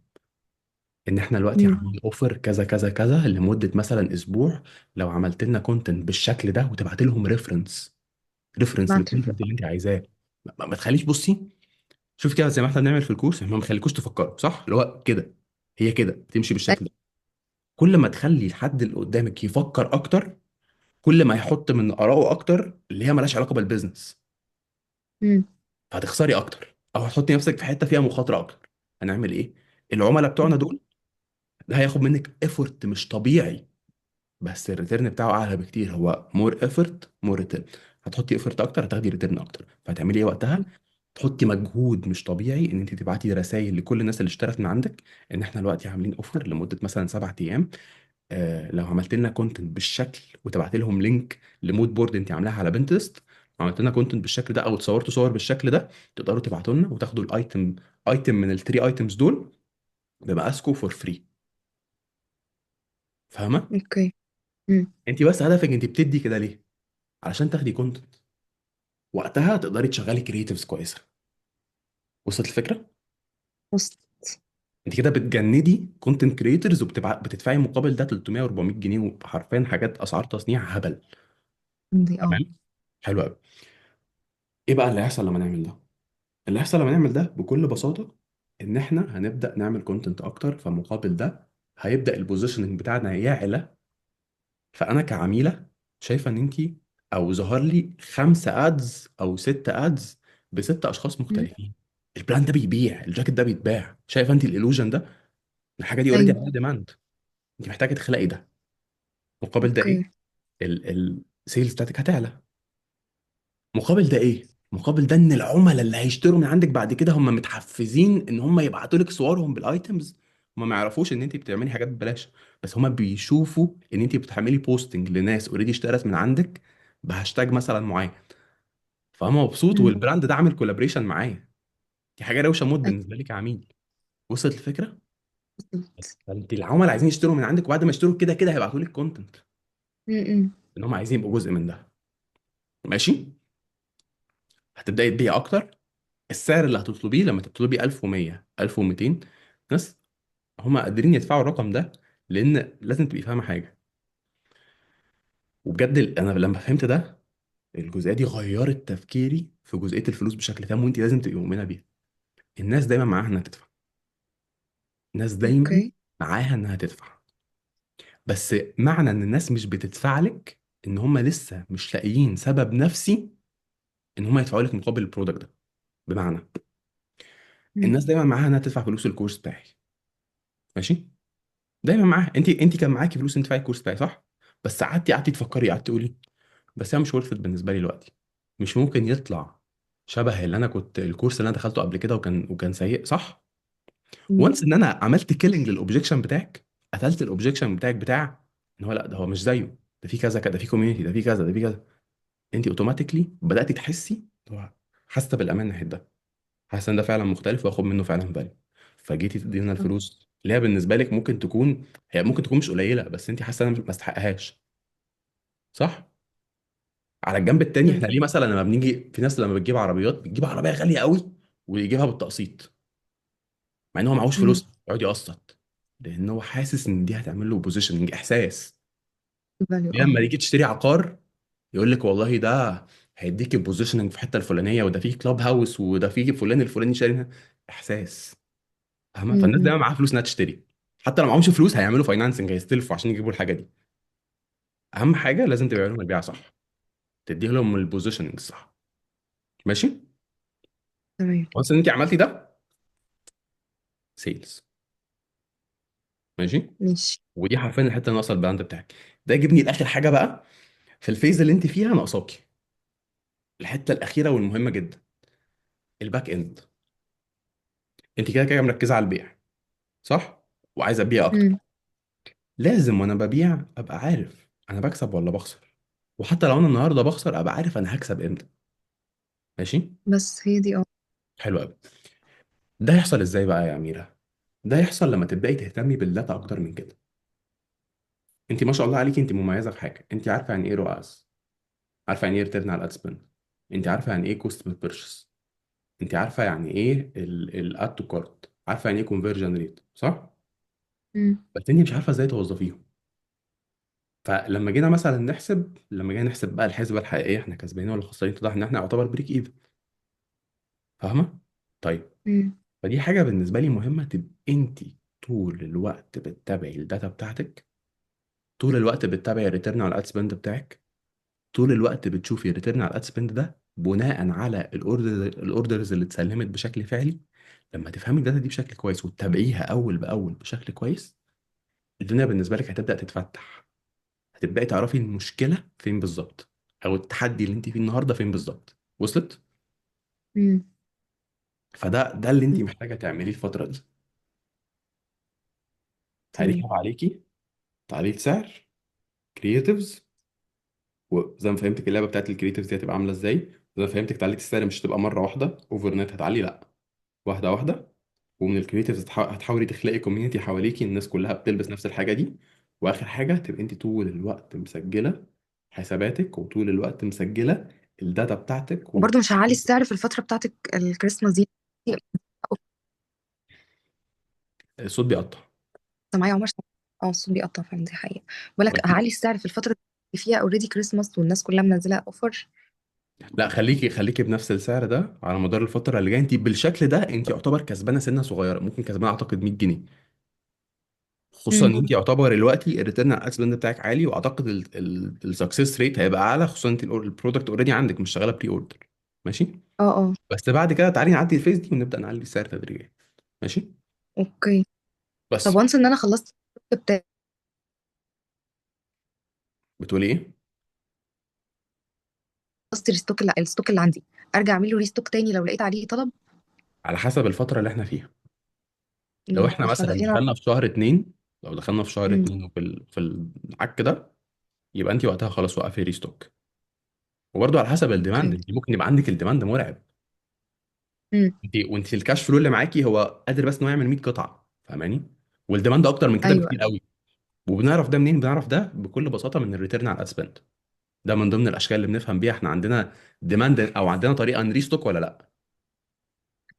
[SPEAKER 1] ان احنا دلوقتي
[SPEAKER 2] مم.
[SPEAKER 1] عاملين اوفر كذا كذا كذا لمده مثلا اسبوع، لو عملت لنا كونتنت بالشكل ده، وتبعتي لهم ريفرنس
[SPEAKER 2] بعترف.
[SPEAKER 1] للكونتنت اللي انت عايزاه. ما تخليش، بصي، شوف كده زي ما احنا بنعمل في الكورس، احنا ما بنخليكوش تفكروا صح، اللي هو كده، هي كده بتمشي بالشكل ده. كل ما تخلي الحد اللي قدامك يفكر اكتر، كل ما يحط من آرائه اكتر اللي هي مالهاش علاقه بالبيزنس،
[SPEAKER 2] مم.
[SPEAKER 1] فهتخسري اكتر او هتحطي نفسك في حته فيها مخاطره اكتر. هنعمل ايه؟ العملاء بتوعنا دول، ده هياخد منك ايفورت مش طبيعي، بس الريتيرن بتاعه اعلى بكتير. هو مور ايفورت مور ريتيرن. هتحطي ايفورت اكتر هتاخدي ريتيرن اكتر، فهتعملي ايه وقتها؟ تحطي مجهود مش طبيعي ان انت تبعتي رسائل لكل الناس اللي اشترت من عندك ان احنا دلوقتي عاملين اوفر لمده مثلا 7 ايام. لو عملت لنا كونتنت بالشكل وتبعت لهم لينك لمود بورد انت عاملاها على بنترست، عملت لنا كونتنت بالشكل ده او اتصورتوا صور بالشكل ده، تقدروا تبعتوا لنا وتاخدوا ايتم من الثري ايتمز دول بمقاسكم فور فري. فاهمه؟
[SPEAKER 2] اوكي. مم.
[SPEAKER 1] انت بس هدفك انت بتدي كده ليه؟ علشان تاخدي كونتنت، وقتها تقدري تشغلي كرييتيفز كويسه. وصلت الفكره؟
[SPEAKER 2] وصلت.
[SPEAKER 1] انت كده بتجندي كونتنت كريتورز بتدفعي مقابل ده 300 و400 جنيه، وحرفيا حاجات اسعار تصنيع هبل.
[SPEAKER 2] دي اه.
[SPEAKER 1] تمام. حلو قوي. ايه بقى اللي هيحصل لما نعمل ده؟ اللي هيحصل لما نعمل ده بكل بساطه ان احنا هنبدا نعمل كونتنت اكتر، فمقابل ده هيبدا البوزيشننج بتاعنا يعلى. فانا كعميله شايفه ان انت، او ظهر لي 5 ادز او 6 ادز ب6 اشخاص
[SPEAKER 2] مم.
[SPEAKER 1] مختلفين. البراند ده بيبيع، الجاكيت ده بيتباع، شايفه انت الالوجن ده؟ الحاجه دي اوريدي
[SPEAKER 2] ايوه.
[SPEAKER 1] عليها ديماند. انت محتاجه تخلقي ده. مقابل ده ايه؟
[SPEAKER 2] اوكي.
[SPEAKER 1] السيلز بتاعتك هتعلى. مقابل ده ايه؟ مقابل ده ان العملاء اللي هيشتروا من عندك بعد كده هم متحفزين ان هم يبعتوا لك صورهم بالايتمز. هم ما يعرفوش ان انت بتعملي حاجات ببلاش، بس هم بيشوفوا ان انت بتعملي بوستنج لناس اوريدي اشترت من عندك بهاشتاج مثلا معين، فهم مبسوط
[SPEAKER 2] مم.
[SPEAKER 1] والبراند ده عامل كولابريشن معايا. دي حاجه روشه موت
[SPEAKER 2] أيوة.
[SPEAKER 1] بالنسبه لي كعميل. وصلت الفكره؟
[SPEAKER 2] وصلت.
[SPEAKER 1] فانت العملاء عايزين يشتروا من عندك، وبعد ما يشتروا كده كده هيبعتوا لك كونتنت
[SPEAKER 2] مم.
[SPEAKER 1] ان هم عايزين يبقوا جزء من ده. ماشي. هتبداي تبيع اكتر. السعر اللي هتطلبيه لما تطلبي 1100 1200، ناس هم قادرين يدفعوا الرقم ده، لان لازم تبقي فاهمه حاجه. وبجد انا لما فهمت ده، الجزئيه دي غيرت تفكيري في جزئيه الفلوس بشكل تام، وانت لازم تبقي مؤمنه بيها. الناس دايما معاها انها تدفع. الناس دايما
[SPEAKER 2] اوكي.
[SPEAKER 1] معاها انها تدفع. بس معنى ان الناس مش بتدفع لك ان هم لسه مش لاقيين سبب نفسي ان هم يدفعوا لك مقابل البرودكت ده. بمعنى،
[SPEAKER 2] مم.
[SPEAKER 1] الناس دايما معاها انها تدفع فلوس الكورس بتاعي. ماشي. دايما معاها. انت كان معاكي فلوس انت تدفعي الكورس بتاعي صح؟ بس قعدتي تفكري، قعدتي تقولي بس هي مش ورثت بالنسبه لي دلوقتي. مش ممكن يطلع شبه اللي انا كنت الكورس اللي انا دخلته قبل كده وكان سيء صح؟
[SPEAKER 2] مم.
[SPEAKER 1] وانس ان انا عملت كيلينج للاوبجيكشن بتاعك، قتلت الاوبجيكشن بتاعك بتاع ان هو لا ده هو مش زيه، ده في كذا كذا، ده في كوميونتي، ده في كذا، ده في كذا. انت اوتوماتيكلي بدات تحسي، هو حاسه بالامان ناحيه ده، حاسه ان ده فعلا مختلف واخد منه فعلا فاليو. فجيتي تدينا الفلوس اللي هي بالنسبه لك ممكن تكون، هي ممكن تكون مش قليله، بس انت حاسه انا ما استحقهاش. صح. على الجنب التاني
[SPEAKER 2] مم.
[SPEAKER 1] احنا ليه مثلا لما بنيجي في ناس لما بتجيب عربيات بتجيب عربيه غاليه قوي ويجيبها بالتقسيط، مع ان هو معهوش
[SPEAKER 2] مم.
[SPEAKER 1] فلوس يقعد يقسط، لان هو حاسس ان دي هتعمل له بوزيشننج، احساس.
[SPEAKER 2] فاليو
[SPEAKER 1] ليه
[SPEAKER 2] اه.
[SPEAKER 1] لما تيجي تشتري عقار يقول لك والله ده هيديك البوزيشننج في الحته الفلانيه، وده فيه كلاب هاوس، وده فيه فلان الفلاني شاري هنا. احساس. فاهمه؟ فالناس
[SPEAKER 2] مم.
[SPEAKER 1] دايما معاها فلوس انها تشتري. حتى لو معهمش فلوس هيعملوا فاينانسنج، هيستلفوا عشان يجيبوا الحاجه دي. اهم حاجه لازم تبيع لهم البيعه صح، تدي لهم البوزيشننج صح. ماشي.
[SPEAKER 2] تمام.
[SPEAKER 1] وانس ان انت عملتي ده، سيلز. ماشي.
[SPEAKER 2] ماشي.
[SPEAKER 1] ودي حرفيا الحته اللي ناقصه البراند بتاعك. ده يجيبني لاخر حاجه بقى في الفيز اللي انت فيها ناقصاكي، الحته الاخيره والمهمه جدا، الباك اند. انت كده كده مركزه على البيع صح، وعايزه ابيع اكتر.
[SPEAKER 2] مم.
[SPEAKER 1] لازم وانا ببيع ابقى عارف انا بكسب ولا بخسر. وحتى لو انا النهارده بخسر ابقى عارف انا هكسب امتى. ماشي.
[SPEAKER 2] بس هي دي
[SPEAKER 1] حلو قوي. ده يحصل ازاي بقى يا اميره؟ ده يحصل لما تبداي تهتمي بالداتا اكتر من كده. انت ما شاء الله عليكي، انت مميزه في حاجه، انت عارفه يعني ايه رؤاس، عارفه يعني ايه ريتيرن على الاد سبند، انت عارفه يعني ايه كوست بير بيرشيز، انت عارفه يعني ايه الاد تو كارت، عارفه يعني ايه كونفرجن ريت، صح؟
[SPEAKER 2] اه.
[SPEAKER 1] بس انت مش عارفه ازاي توظفيهم. فلما جينا مثلا نحسب، لما جينا نحسب بقى الحسبه الحقيقيه احنا كسبانين ولا خسرانين، اتضح ان احنا يعتبر بريك ايفن. فاهمه؟ طيب.
[SPEAKER 2] امم.
[SPEAKER 1] فدي حاجه بالنسبه لي مهمه، تبقى انت طول الوقت بتتابعي الداتا بتاعتك، طول الوقت بتتابعي الريتيرن على الاد سبند بتاعك، طول الوقت بتشوفي الريتيرن على الاد سبند ده بناء على الاوردرز اللي اتسلمت بشكل فعلي. لما تفهمي الداتا دي بشكل كويس وتتابعيها اول باول بشكل كويس، الدنيا بالنسبه لك هتبدا تتفتح، هتبداي تعرفي المشكله فين بالظبط، او التحدي اللي انت فيه النهارده فين بالظبط. وصلت؟
[SPEAKER 2] امم.
[SPEAKER 1] فده اللي انت محتاجه تعمليه الفتره دي.
[SPEAKER 2] تمام.
[SPEAKER 1] هيركب عليكي تعليق سعر، كرييتيفز. وزي ما فهمتك اللعبه بتاعت الكرييتيفز دي هتبقى عامله ازاي، زي ما فهمتك تعليق السعر مش هتبقى مره واحده اوفر نت هتعلي، لا، واحده واحده. ومن الكرييتيفز هتحاولي تخلقي كوميونتي حواليكي الناس كلها بتلبس نفس الحاجه دي. واخر حاجه تبقى انت طول الوقت مسجله حساباتك، وطول الوقت مسجله الداتا بتاعتك
[SPEAKER 2] وبرضه مش هعلي السعر في الفترة بتاعت الكريسماس دي.
[SPEAKER 1] الصوت بيقطع.
[SPEAKER 2] انت معايا يا عمر؟ اه، الصوت بيقطع فعلا، دي حقيقة. بقول لك هعلي السعر في الفترة اللي فيها اوريدي كريسماس والناس كلها منزلة اوفر.
[SPEAKER 1] لا، خليكي بنفس السعر ده على مدار الفتره اللي جايه. انت بالشكل ده انت يعتبر كسبانه سنه صغيره، ممكن كسبانه اعتقد 100 جنيه. خصوصا ان
[SPEAKER 2] امم.
[SPEAKER 1] انت يعتبر دلوقتي الريتيرن على الاسبند بتاعك عالي، واعتقد السكسس ريت هيبقى اعلى، خصوصا انت البرودكت اوريدي عندك مش شغاله بري اوردر. ماشي.
[SPEAKER 2] اه. اه.
[SPEAKER 1] بس بعد كده تعالي نعدي الفيز دي ونبدا نعلي السعر تدريجيا. ماشي.
[SPEAKER 2] اوكي. طب
[SPEAKER 1] بس.
[SPEAKER 2] وانس ان انا خلصت بتاعي،
[SPEAKER 1] بتقولي ايه؟
[SPEAKER 2] خلصت الستوك اللي عندي، ارجع اعمل له ريستوك تاني لو لقيت عليه طلب؟
[SPEAKER 1] على حسب الفتره اللي احنا فيها. لو احنا
[SPEAKER 2] احنا
[SPEAKER 1] مثلا
[SPEAKER 2] داخلين على.
[SPEAKER 1] دخلنا في شهر اتنين، لو دخلنا في شهر
[SPEAKER 2] امم.
[SPEAKER 1] اتنين وفي في العك ده، يبقى انت وقتها خلاص وقفي ريستوك. وبرضه على حسب الديماند،
[SPEAKER 2] اوكي.
[SPEAKER 1] انت ممكن يبقى عندك الديماند مرعب.
[SPEAKER 2] امم.
[SPEAKER 1] وانت الكاش فلو اللي معاكي هو قادر بس انه يعمل 100 قطعه، فاهماني؟ والديماند اكتر من كده
[SPEAKER 2] ايوه.
[SPEAKER 1] بكتير قوي. وبنعرف ده منين؟ بنعرف ده بكل بساطه من الريتيرن على الاسبند. ده من ضمن الاشكال اللي بنفهم بيها احنا عندنا ديماند او عندنا طريقه نريستوك ولا لا.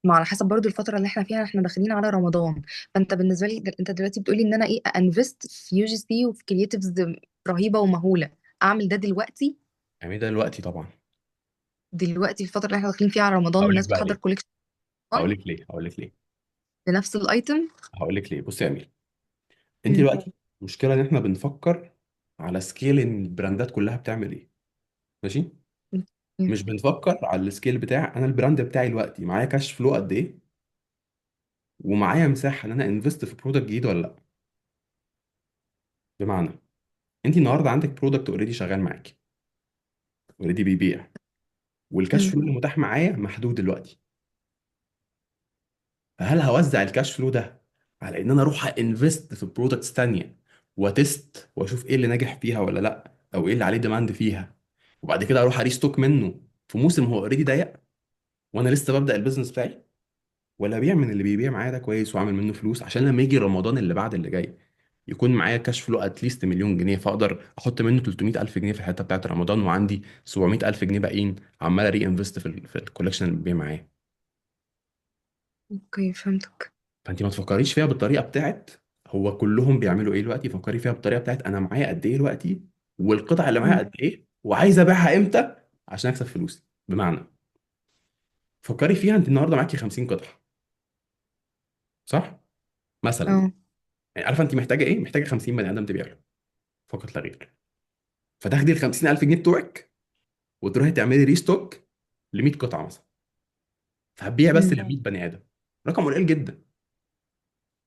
[SPEAKER 2] ما على حسب برضو الفترة اللي احنا فيها، احنا داخلين على رمضان. فانت بالنسبة لي انت دلوقتي بتقولي ان انا ايه، انفست في يو جي سي وفي كرييتيفز رهيبة ومهولة، اعمل ده دلوقتي؟
[SPEAKER 1] يعني ده دلوقتي طبعا.
[SPEAKER 2] دلوقتي الفترة اللي احنا داخلين فيها على رمضان
[SPEAKER 1] هقول لك
[SPEAKER 2] والناس
[SPEAKER 1] بقى
[SPEAKER 2] بتحضر
[SPEAKER 1] ليه.
[SPEAKER 2] كوليكشن
[SPEAKER 1] هقول لك ليه.
[SPEAKER 2] لنفس الايتم.
[SPEAKER 1] هقول لك ليه. بصي يا امير، انت
[SPEAKER 2] امم.
[SPEAKER 1] دلوقتي المشكله ان احنا بنفكر على سكيل ان البراندات كلها بتعمل ايه. ماشي. مش بنفكر على السكيل بتاع انا البراند بتاعي دلوقتي معايا كاش فلو قد ايه، ومعايا مساحه ان انا انفست في برودكت جديد ولا لا. بمعنى، انت النهارده عندك برودكت اوريدي شغال معاكي، اوريدي بيبيع، والكاش
[SPEAKER 2] امم.
[SPEAKER 1] فلو اللي متاح معايا محدود دلوقتي. فهل هوزع الكاش فلو ده على ان انا اروح انفست في برودكتس تانية وتست واشوف ايه اللي ناجح فيها ولا لا، او ايه اللي عليه ديماند فيها، وبعد كده اروح اريستوك منه في موسم هو اوريدي ضيق وانا لسه ببدأ البيزنس بتاعي، ولا ابيع من اللي بيبيع معايا ده كويس واعمل منه فلوس عشان لما يجي رمضان اللي بعد اللي جاي يكون معايا كاش فلو اتليست مليون جنيه، فاقدر احط منه 300 الف جنيه في الحته بتاعت رمضان، وعندي 700 الف جنيه باقيين عمال اري انفست في الكولكشن اللي بيبيع معايا.
[SPEAKER 2] اوكي، فهمتك.
[SPEAKER 1] فانت ما تفكريش فيها بالطريقه بتاعت هو كلهم بيعملوا ايه دلوقتي، فكري فيها بالطريقه بتاعت انا معايا قد ايه دلوقتي، والقطع اللي معايا
[SPEAKER 2] امم.
[SPEAKER 1] قد ايه، وعايز ابيعها امتى عشان اكسب فلوس. بمعنى، فكري فيها انت النهارده معاكي 50 قطعه، صح؟ مثلا.
[SPEAKER 2] اه.
[SPEAKER 1] يعني عارفه انت محتاجه ايه؟ محتاجه 50 بني ادم تبيع له فقط لا غير. فتاخدي ال 50,000 جنيه بتوعك وتروحي تعملي ريستوك ل 100 قطعه مثلا، فهتبيعي بس ل
[SPEAKER 2] امم.
[SPEAKER 1] 100 بني ادم، رقم قليل جدا.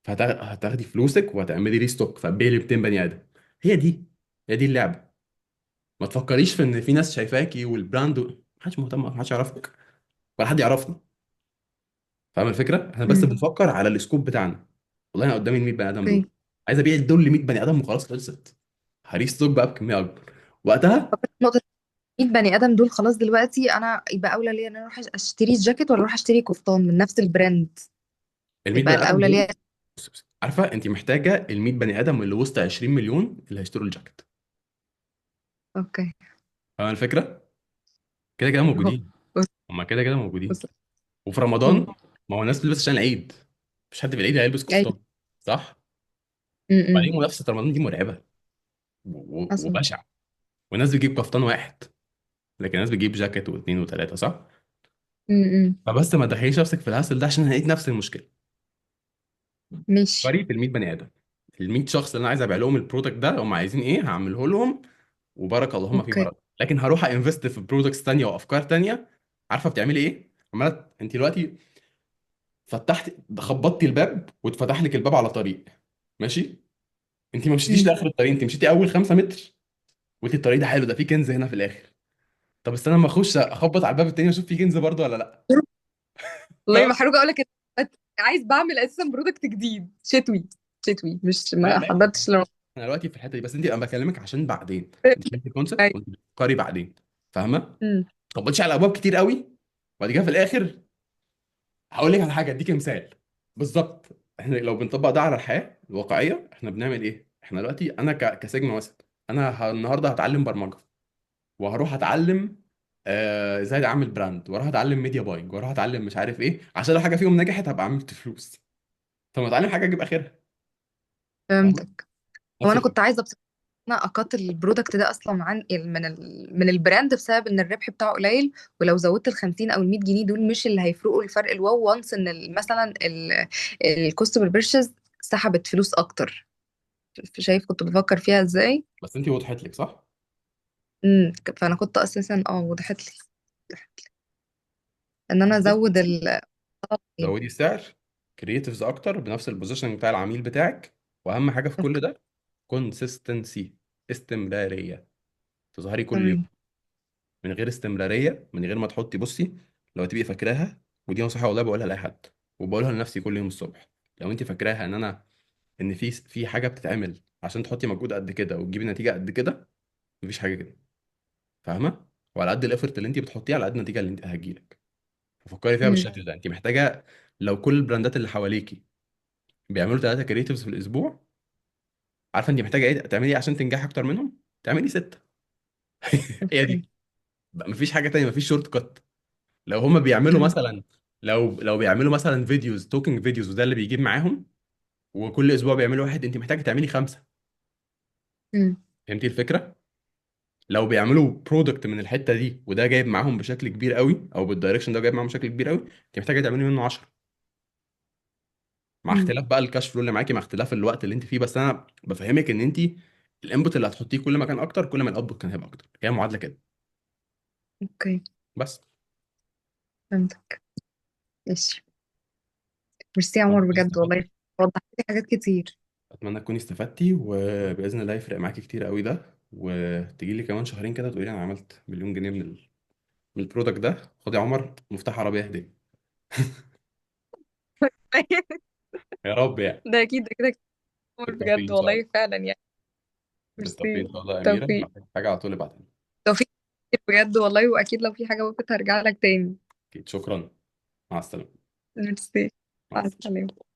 [SPEAKER 1] فهتاخدي فلوسك وهتعملي ريستوك فهتبيعي ل 200 بني ادم. هي دي هي دي اللعبه. ما تفكريش في ان في ناس شايفاكي والبراند محدش مهتم، محدش يعرفك ولا حد يعرفنا. فاهم الفكره؟ احنا بس
[SPEAKER 2] امم.
[SPEAKER 1] بنفكر على السكوب بتاعنا. والله انا قدامي ال 100 بني ادم
[SPEAKER 2] اوكي.
[SPEAKER 1] دول، عايز ابيع دول ل 100 بني ادم وخلاص خلصت. هريستوك بقى بكميه اكبر. وقتها.
[SPEAKER 2] نقطة 100 بني آدم دول خلاص دلوقتي أنا يبقى أولى ليا إن أنا أروح أشتري جاكيت ولا أروح أشتري قفطان من نفس البراند؟
[SPEAKER 1] ال 100
[SPEAKER 2] يبقى
[SPEAKER 1] بني ادم
[SPEAKER 2] الأولى
[SPEAKER 1] دول،
[SPEAKER 2] ليا.
[SPEAKER 1] بص، عارفه انت محتاجه ال 100 بني ادم اللي وسط 20 مليون اللي هيشتروا الجاكيت.
[SPEAKER 2] أوكي.
[SPEAKER 1] فاهم الفكره؟ كده كده
[SPEAKER 2] أهو.
[SPEAKER 1] موجودين.
[SPEAKER 2] بص.
[SPEAKER 1] هما كده كده موجودين.
[SPEAKER 2] بص.
[SPEAKER 1] وفي
[SPEAKER 2] مم.
[SPEAKER 1] رمضان، ما هو الناس بتلبس عشان العيد. مفيش حد في العيد هيلبس
[SPEAKER 2] أيوة.
[SPEAKER 1] قفطان، صح؟
[SPEAKER 2] م-م.
[SPEAKER 1] وبعدين منافسه رمضان دي مرعبه
[SPEAKER 2] حصل.
[SPEAKER 1] وبشعه. والناس بتجيب قفطان واحد، لكن الناس بتجيب جاكيت واثنين وثلاثه، صح؟
[SPEAKER 2] م-م.
[SPEAKER 1] فبس ما تدخليش نفسك في الهاسل ده، عشان انا لقيت نفس المشكله.
[SPEAKER 2] ماشي.
[SPEAKER 1] فريق ال 100 بني ادم، ال 100 شخص اللي انا عايز ابيع لهم البرودكت ده، هم عايزين ايه هعمله لهم، وبارك اللهم في
[SPEAKER 2] أوكي.
[SPEAKER 1] بركه. لكن هروح انفست في برودكتس تانية وافكار تانية. عارفه بتعملي ايه؟ عماله انت دلوقتي فتحت، خبطتي الباب واتفتح لك الباب على طريق، ماشي. انت ما مشيتيش
[SPEAKER 2] م.
[SPEAKER 1] لاخر الطريق، انت مشيتي اول 5 متر، وقلتي الطريق ده حلو، ده فيه كنز هنا في الاخر. طب استنى اما اخش اخبط على الباب التاني واشوف فيه كنز برضه ولا لا.
[SPEAKER 2] والله محروقة أقول لك. عايز بعمل أساسا برودكت جديد شتوي. شتوي مش ما
[SPEAKER 1] ماشي.
[SPEAKER 2] حضرتش لو.
[SPEAKER 1] انا دلوقتي في الحته دي، بس انا بكلمك عشان بعدين. انت فهمتي الكونسبت
[SPEAKER 2] أيوة.
[SPEAKER 1] وانت بتفكري بعدين، فاهمه؟
[SPEAKER 2] م.
[SPEAKER 1] خبطتش على ابواب كتير قوي، وبعد كده في الاخر هقول لك على حاجه، اديك مثال. بالظبط. احنا لو بنطبق ده على الحياه الواقعيه، احنا بنعمل ايه؟ احنا دلوقتي انا كسيجما مثلا، انا النهارده هتعلم برمجه، وهروح اتعلم ازاي اعمل براند، واروح اتعلم ميديا باينج، واروح اتعلم مش عارف ايه، عشان لو حاجه فيهم نجحت هبقى عملت فلوس. فما اتعلم حاجه اجيب اخرها. فاهمه؟
[SPEAKER 2] فهمتك. هو
[SPEAKER 1] نفس
[SPEAKER 2] أنا
[SPEAKER 1] الفكره.
[SPEAKER 2] كنت عايزة انا اقاط البرودكت ده اصلا عن من البراند بسبب ان الربح بتاعه قليل. ولو زودت ال 50 او ال 100 جنيه دول مش اللي هيفرقوا الفرق الواو وانس ان مثلا الكوستمر بيرشيز سحبت فلوس اكتر. شايف كنت بفكر فيها ازاي؟
[SPEAKER 1] بس انت وضحت لك، صح؟
[SPEAKER 2] فانا كنت اساسا وضحت لي ان انا ازود الطلب.
[SPEAKER 1] زودي السعر، كرييتيفز اكتر بنفس البوزيشن بتاع العميل بتاعك، واهم حاجه في كل
[SPEAKER 2] اوكي.
[SPEAKER 1] ده كونسيستنسي، استمراريه. تظهري كل يوم.
[SPEAKER 2] تمام.
[SPEAKER 1] من غير استمراريه، من غير ما تحطي، بصي، لو تبقي فاكراها، ودي نصيحه والله بقولها لاي حد، وبقولها لنفسي كل يوم الصبح. لو انت فاكراها ان في حاجه بتتعمل عشان تحطي مجهود قد كده وتجيبي نتيجه قد كده، مفيش حاجه كده، فاهمه؟ وعلى قد الافورت اللي انت بتحطيه، على قد النتيجه اللي انت هتجيلك. ففكري فيها
[SPEAKER 2] مم.
[SPEAKER 1] بالشكل ده. انت محتاجه، لو كل البراندات اللي حواليكي بيعملوا 3 كريتيفز في الاسبوع، عارفه انت محتاجه ايه تعملي ايه عشان تنجحي اكتر منهم؟ تعملي 6. هي
[SPEAKER 2] اوكي.
[SPEAKER 1] دي بقى، مفيش حاجه تانية، مفيش شورت كات. لو هما بيعملوا
[SPEAKER 2] فهمت.
[SPEAKER 1] مثلا، لو بيعملوا مثلا فيديوز، توكينج فيديوز، وده اللي بيجيب معاهم، وكل اسبوع بيعملوا واحد، انت محتاجه تعملي 5.
[SPEAKER 2] مم.
[SPEAKER 1] فهمتي الفكره؟ لو بيعملوا برودكت من الحته دي وده جايب معاهم بشكل كبير قوي، او بالدايركشن ده جايب معاهم بشكل كبير قوي، انت محتاجه تعملي منه 10. مع
[SPEAKER 2] مم.
[SPEAKER 1] اختلاف بقى الكاش فلو اللي معاكي، مع اختلاف الوقت اللي انت فيه، بس انا بفهمك ان انت الانبوت اللي هتحطيه كل ما كان اكتر، كل ما الاوتبوت كان هيبقى اكتر. هي معادله كده.
[SPEAKER 2] اوكي.
[SPEAKER 1] بس.
[SPEAKER 2] فهمتك. ماشي. ميرسي يا
[SPEAKER 1] اتمنى
[SPEAKER 2] عمر
[SPEAKER 1] تكوني
[SPEAKER 2] بجد
[SPEAKER 1] استفدتي.
[SPEAKER 2] والله. وضحت لي حاجات كتير.
[SPEAKER 1] اتمنى تكوني استفدتي، وباذن الله يفرق معاكي كتير قوي ده، وتجي لي كمان شهرين كده تقولي انا عملت مليون جنيه من البرودكت ده. خد يا عمر مفتاح عربيه هديه. يا رب يعني.
[SPEAKER 2] ده اكيد ده كده. عمر
[SPEAKER 1] بالتوفيق
[SPEAKER 2] بجد
[SPEAKER 1] ان شاء
[SPEAKER 2] والله
[SPEAKER 1] الله.
[SPEAKER 2] فعلا يعني.
[SPEAKER 1] بالتوفيق
[SPEAKER 2] ميرسي.
[SPEAKER 1] ان شاء الله يا اميره، لو
[SPEAKER 2] توفيق.
[SPEAKER 1] محتاج حاجه على طول ابعتها لي.
[SPEAKER 2] توفيق كتير بجد والله. واكيد لو في حاجه وقفت هرجع لك تاني.
[SPEAKER 1] اكيد، شكرا. مع السلامه.
[SPEAKER 2] ميرسي.
[SPEAKER 1] مع
[SPEAKER 2] مع
[SPEAKER 1] السلامه.
[SPEAKER 2] السلامه.